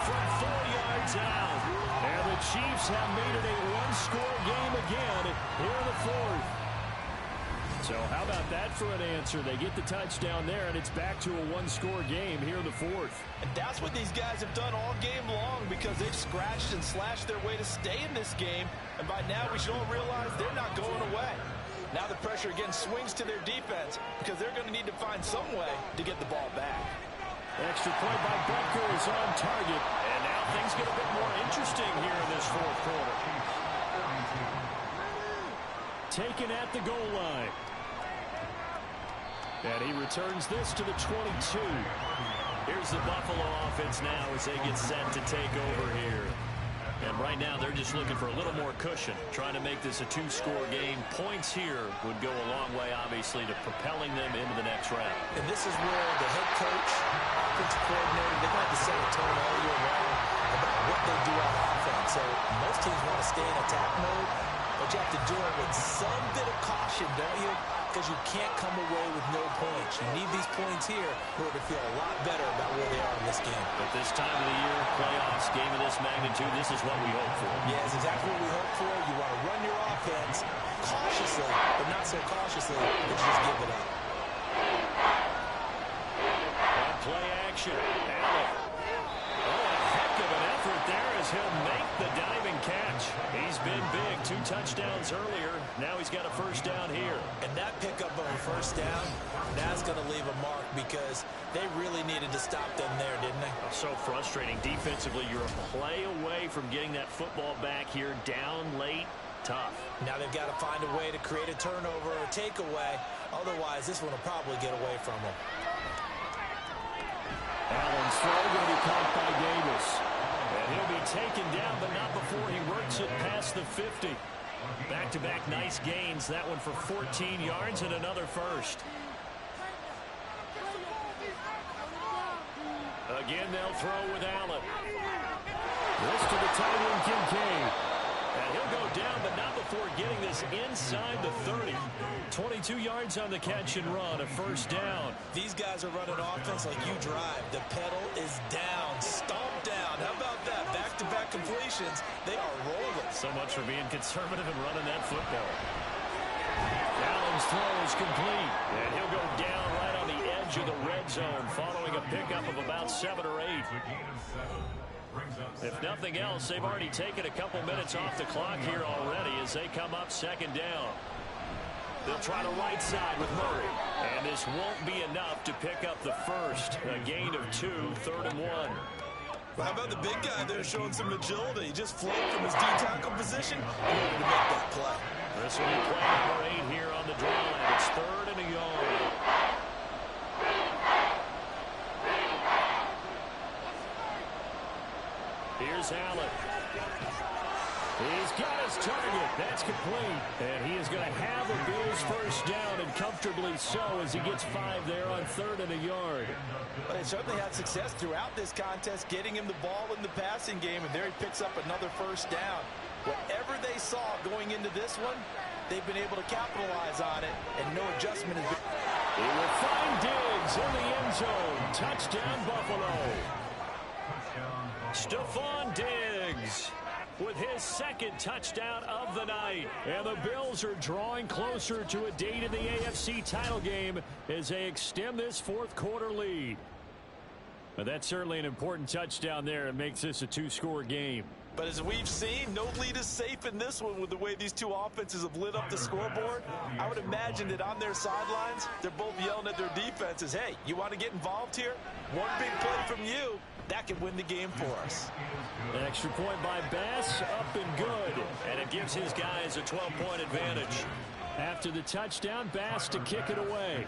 from 4 yards out. And the Chiefs have made it a 1-score game again here in the 4th. So how about that for an answer? They get the touchdown there, and it's back to a 1-score game here in the 4th. And that's what these guys have done all game long because they've scratched and slashed their way to stay in this game. And by now, we should all realize they're not going away. Now the pressure again swings to their defense because they're going to need to find some way to get the ball back. Extra point by Butker is on target. And now things get a bit more interesting here in this 4th quarter. Taken at the goal line. And he returns this to the 22. Here's the Buffalo offense now as they get set to take over here. And right now they're just looking for a little more cushion, trying to make this a 2-score game. Points here would go a long way, obviously, to propelling them into the next round. And this is where the head coach, offensive coordinator, they're going to have to set a tone all year long about what they do on offense. So most teams want to stay in attack mode, but you have to do it with some bit of caution, don't you? Because you can't come away with no points. You need these points here in order to feel a lot better about where they are in this game. At this time of the year, playoffs, game of this magnitude, this is what we hope for. Yeah, it's exactly what we hope for. You want to run your offense cautiously, but not so cautiously that you just give it up. And play action. Allen. Oh, a heck of an effort there as he'll make the diving catch. He's been big. 2 touchdowns earlier. Now he's got a first down here. And that pickup of a first down, that's going to leave a mark because they really needed to stop them there, didn't they? So frustrating. Defensively, you're a play away from getting that football back here. Down late. Tough. Now they've got to find a way to create a turnover or takeaway. Otherwise, this one will probably get away from them. Allen's throw going to be caught by Davis. And he'll be taken down, but not before he works it past the 50. Back-to-back nice gains. That one for 14 yards and another first. Again, they'll throw with Allen. This to the tight end, Kincaid. And he'll go down, but not before getting this inside the 30. 22 yards on the catch and run, a first down. These guys are running offense like you drive. The pedal is down, stomp down. How about that? Back-to-back completions. They are rolling. So much for being conservative and running that football. Allen's throw is complete, and he'll go down right on the edge of the red zone following a pickup of about 7 or 8. If nothing else, they've already taken a couple minutes off the clock here already as they come up second down. They'll try the right side with Murray. And this won't be enough to pick up the first. A gain of 2, 3rd and 1. Well, how about the big guy there showing some agility? He just floated from his D-tackle position in order to make that play. This will be play number 8 here on the drive. It's 3rd and a yard. Here's Allen. He's got his target. That's complete. And he is going to have a Bills first down, and comfortably so as he gets 5 there on 3rd and a yard. But they certainly had success throughout this contest, getting him the ball in the passing game, and there he picks up another first down. Whatever they saw going into this one, they've been able to capitalize on it, and no adjustment has been. He will find Diggs in the end zone. Touchdown, Buffalo. Stephon Diggs with his 2nd touchdown of the night. And the Bills are drawing closer to a date in the AFC title game as they extend this 4th quarter lead. But that's certainly an important touchdown there. It makes this a 2-score game. But as we've seen, no lead is safe in this one with the way these two offenses have lit up the scoreboard. I would imagine that on their sidelines, they're both yelling at their defenses, hey, you want to get involved here? One big play from you, that could win the game for us. An extra point by Bass, up and good. And it gives his guys a 12-point advantage. After the touchdown, Bass to kick it away.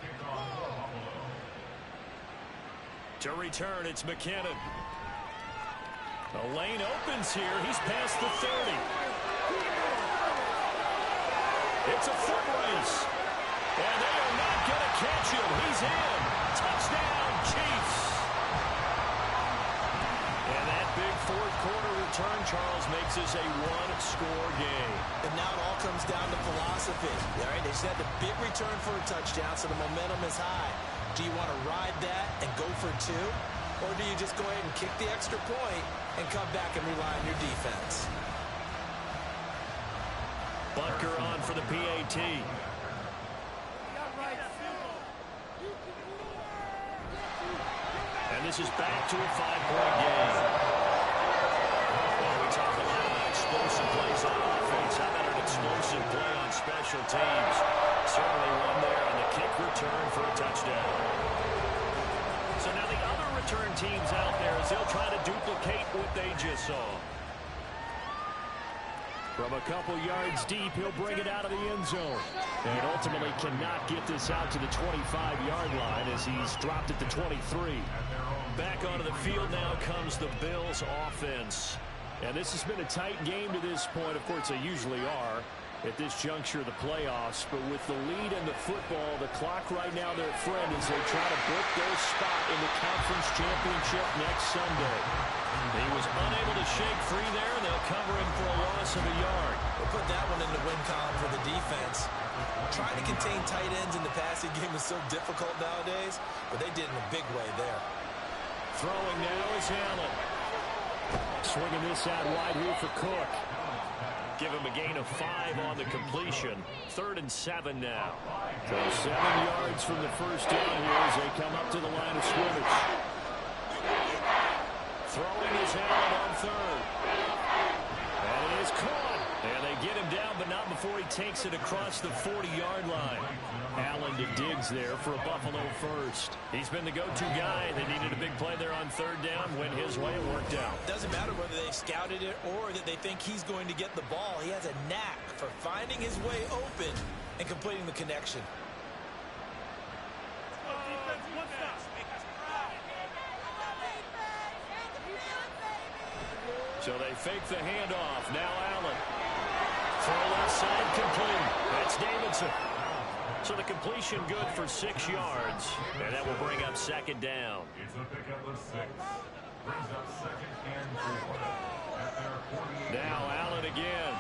To return, it's McKinnon. The lane opens here. He's past the 30. It's a foot race. And they are not going to catch him. He's in. Touchdown, Chiefs. And that big 4th quarter return, Charles, makes this a 1-score game. And now it all comes down to philosophy. All right, they just had the big return for a touchdown, so the momentum is high. Do you want to ride that and go for 2? Or do you just go ahead and kick the extra point and come back and rely on your defense? Butker on for the PAT. And this is back to a 5-point game. Well, we talk a lot about explosive plays on offense. How about an explosive play on special teams? Certainly one there on the kick return for a touchdown. So now the other return teams out there as they'll try to duplicate what they just saw. From a couple yards deep, he'll bring it out of the end zone. And ultimately cannot get this out to the 25-yard line as he's dropped it to 23. Back onto the field now comes the Bills offense. And this has been a tight game to this point. Of course, they usually are at this juncture of the playoffs. But with the lead in the football, the clock right now their friend as they try to book their spot in the conference championship next Sunday. He was unable to shake free there, and they'll cover him for a loss of a yard. We'll put that one in the win column for the defense. Trying to contain tight ends in the passing game is so difficult nowadays, but they did in a big way there. Throwing now is Allen. Swinging this out wide here for Cook. Give him a gain of 5 on the completion. 3rd and 7 now. So 7 yards from the first down here as they come up to the line of scrimmage. Throwing is Allen on third. And it is caught. And they get him down, but not before he takes it across the 40-yard line. Allen to Diggs there for a Buffalo first. He's been the go-to guy. They needed a big play there on third down. Went his way. It worked out. Doesn't matter whether they scouted it or that they think he's going to get the ball. He has a knack for finding his way open and completing the connection. Defense, one stop. So they fake the handoff. Now Allen. Throw left side complete. That's Davidson. So the completion good for 6 yards. And that will bring up second down. It's a pickup of 6. Brings up 2nd and 4. At their 48. Now Allen again.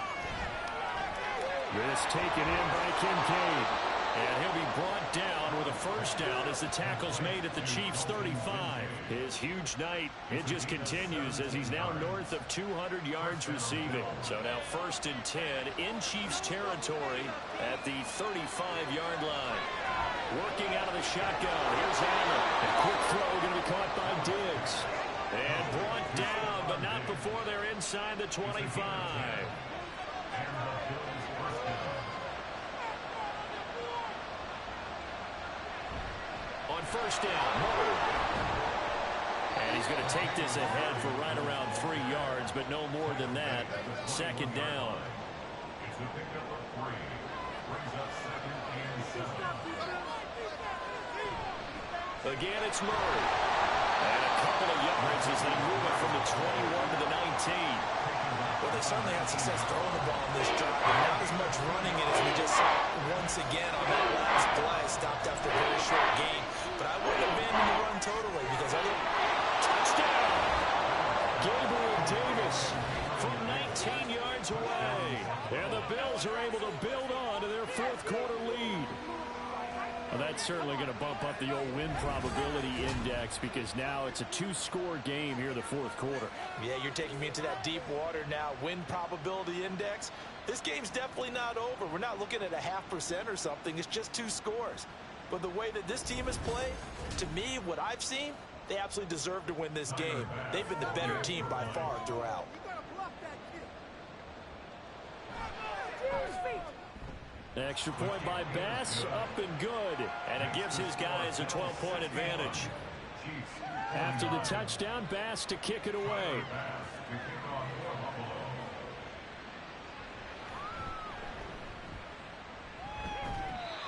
This taken in by Kincaid. And he'll be brought down with a first down as the tackle's made at the Chiefs' 35. His huge night, it just continues as he's now north of 200 yards receiving. So now 1st and 10 in Chiefs territory at the 35-yard line. Working out of the shotgun. Here's Allen. A quick throw going to be caught by Diggs. And brought down, but not before they're inside the 25. On first down, Murray. And he's going to take this ahead for right around 3 yards, but no more than that. Second down. It's a pickup of 3. Brings up 2nd and 7. Again, it's Murray. And a couple of yards as they move it from the 21 to the 19. Well, they certainly had success throwing the ball in this drive, but not as much running it as we just saw once again on that last play. Stopped after a very short gain. But I wouldn't abandon the run totally because other Touchdown! Gabriel Davis from 19 yards away. And the Bills are able to build on to their 4th quarter lead. Well, that's certainly going to bump up the old win probability index because now it's a 2-score game here in the 4th quarter. Yeah, you're taking me into that deep water now. Win probability index. This game's definitely not over. We're not looking at a 0.5% or something. It's just 2 scores. But the way that this team has played, to me, what I've seen, they absolutely deserve to win this game. They've been the better team by far throughout. Extra point by Bass, up and good. And it gives his guys a 12-point advantage. After the touchdown, Bass to kick it away.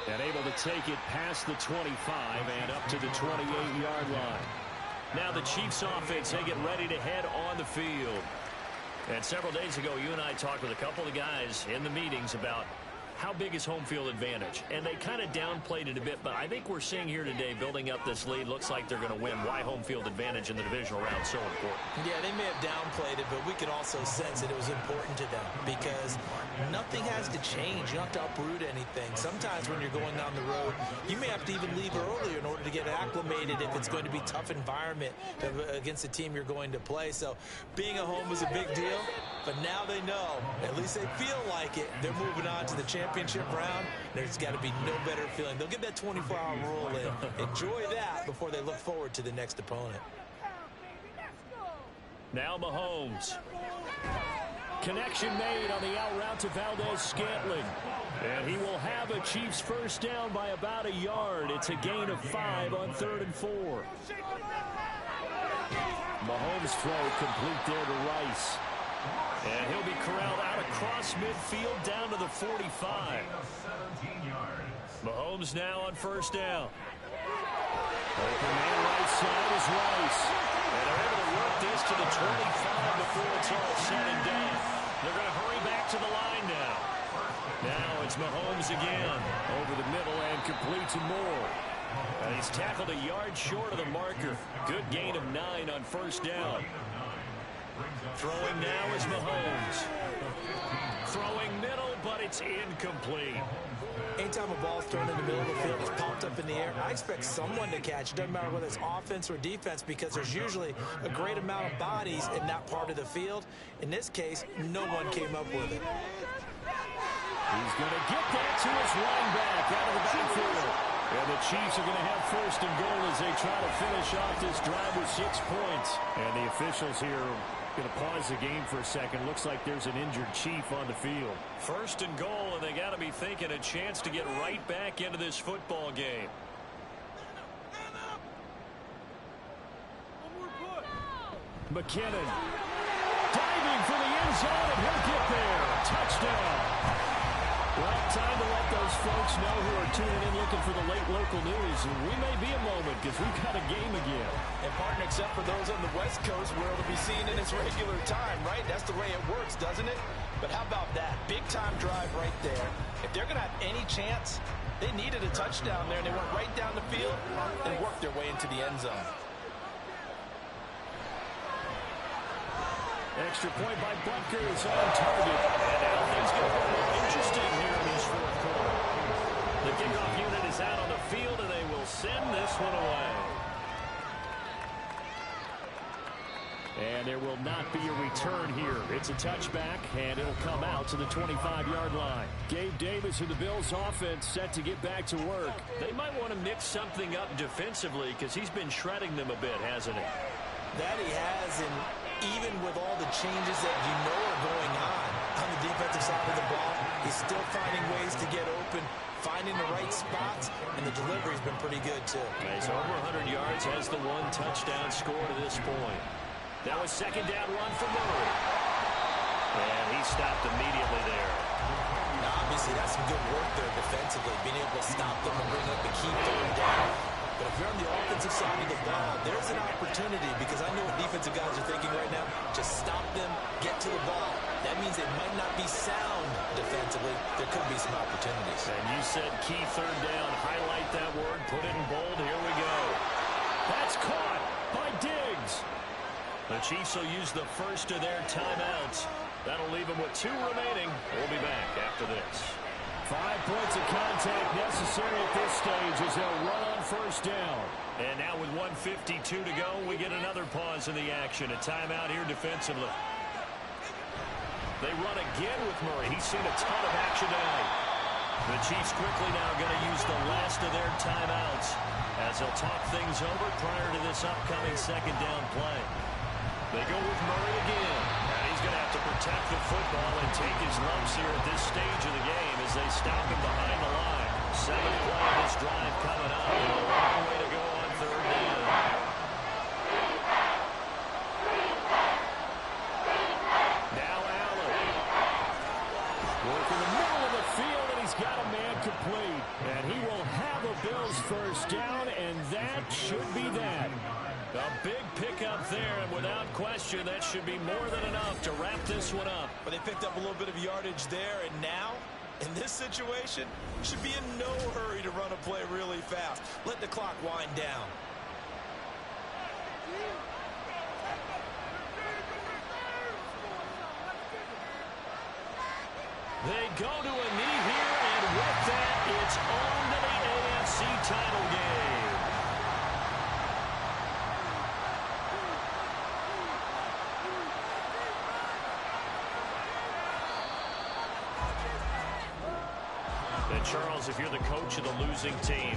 And able to take it past the 25 and up to the 28-yard line. Now the Chiefs offense, they get ready to head on the field. And several days ago, you and I talked with a couple of guys in the meetings about how big is home field advantage? And they kind of downplayed it a bit, but I think we're seeing here today, building up this lead, looks like they're going to win. Why home field advantage in the divisional round so important? Yeah, they may have downplayed it, but we could also sense that it was important to them because nothing has to change. You don't have to uproot anything. Sometimes when you're going down the road, you may have to even leave earlier in order to get acclimated if it's going to be a tough environment against the team you're going to play. So being at home was a big deal, but now they know, at least they feel like it, they're moving on to the championship round. There's got to be no better feeling. They'll get that 24-hour rule in. Enjoy that before they look forward to the next opponent. Now Mahomes. Connection made on the out route to Valdez-Scantling. And he will have a Chiefs first down by about a yard. It's a gain of 5 on 3rd and 4. Mahomes throw complete there to Rice. And he'll be corralled out across midfield down to the 45. Mahomes now on first down. Open man right side is Rice. And they're able to work this to the 25 before it's all said and done. They're going to hurry back to the line now. Now it's Mahomes again. Over the middle and completes and more. And he's tackled a yard short of the marker. Good gain of 9 on first down. Throwing now is Mahomes. Throwing middle, but it's incomplete. Anytime a ball's thrown in the middle of the field, it's popped up in the air, I expect someone to catch. It doesn't matter whether it's offense or defense because there's usually a great amount of bodies in that part of the field. In this case, no one came up with it. He's going to get that to his running back out of the backfield. And the Chiefs are going to have first and goal as they try to finish off this drive with 6 points. And the officials here are going to pause the game for a second. Looks like there's an injured Chief on the field. First and goal, and they got to be thinking a chance to get right back into this football game. McKinnon diving for the end zone, and he'll get there. Touchdown. Well, time to let those folks know who are tuning in looking for the late local news. And we may be a moment because we've got a game again. And, partner, except for those on the West Coast where it'll be seen in its regular time, right? That's the way it works, doesn't it? But how about that? Big-time drive right there. If they're going to have any chance, they needed a touchdown there, and they went right down the field and worked their way into the end zone. Extra point by Butker is on target. And now things get a little interesting here in this fourth quarter. The kickoff unit is out on the field, and they will send this one away. And there will not be a return here. It's a touchback, and it'll come out to the 25-yard line. Gabe Davis of the Bills offense set to get back to work. They might want to mix something up defensively because he's been shredding them a bit, hasn't he? That he has, and even with all the changes that you know are going on the defensive side of the ball, he's still finding ways to get open, finding the right spots, and the delivery's been pretty good, too. He's over 100 yards, has the 1 touchdown score to this point. That was second down run for Murray. And he stopped immediately there. Now, obviously, that's some good work there defensively, being able to stop them and bring up a key third down. But if you're on the offensive side of the ball, there's an opportunity, because I know what defensive guys are thinking right now. Just stop them, get to the ball. That means they might not be sound defensively. There could be some opportunities. And you said key third down. Highlight that word. Put it in bold. Here we go. That's caught by Diggs. The Chiefs will use the first of their timeouts. That'll leave them with 2 remaining. We'll be back after this. 5 points of contact necessary at this stage as they'll run on first down. And now with 1:52 to go, we get another pause in the action. A timeout here defensively. They run again with Murray. He's seen a ton of action tonight. The Chiefs quickly now going to use the last of their timeouts as they'll talk things over prior to this upcoming second down play. They go with Murray again. And he's going to have to protect the football and take his lumps here at this stage of the game as they stop him behind the line. 7th play of this drive coming up. A long way to go on third down. Now Allen. Working the middle of the field, and he's got a man complete. And he will have a Bills first down, and that should be that. A big pickup there, and without question, that should be more than enough to wrap this one up. But they picked up a little bit of yardage there, and now, in this situation, should be in no hurry to run a play really fast. Let the clock wind down. They go to a knee here, and with that, it's on to the AFC title game. And Charles, if you're the coach of the losing team,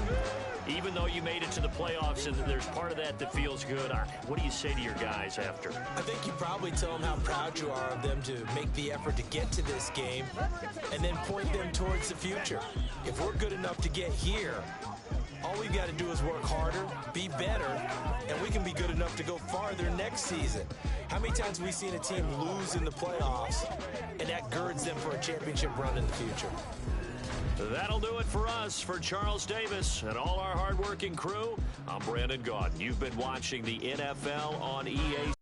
even though you made it to the playoffs and there's part of that that feels good, what do you say to your guys after? I think you probably tell them how proud you are of them to make the effort to get to this game and then point them towards the future. If we're good enough to get here, all we've got to do is work harder, be better, and we can be good enough to go farther next season. How many times have we seen a team lose in the playoffs, and that girds them for a championship run in the future? That'll do it for us. For Charles Davis and all our hardworking crew, I'm Brandon Gaudin. You've been watching the NFL on EA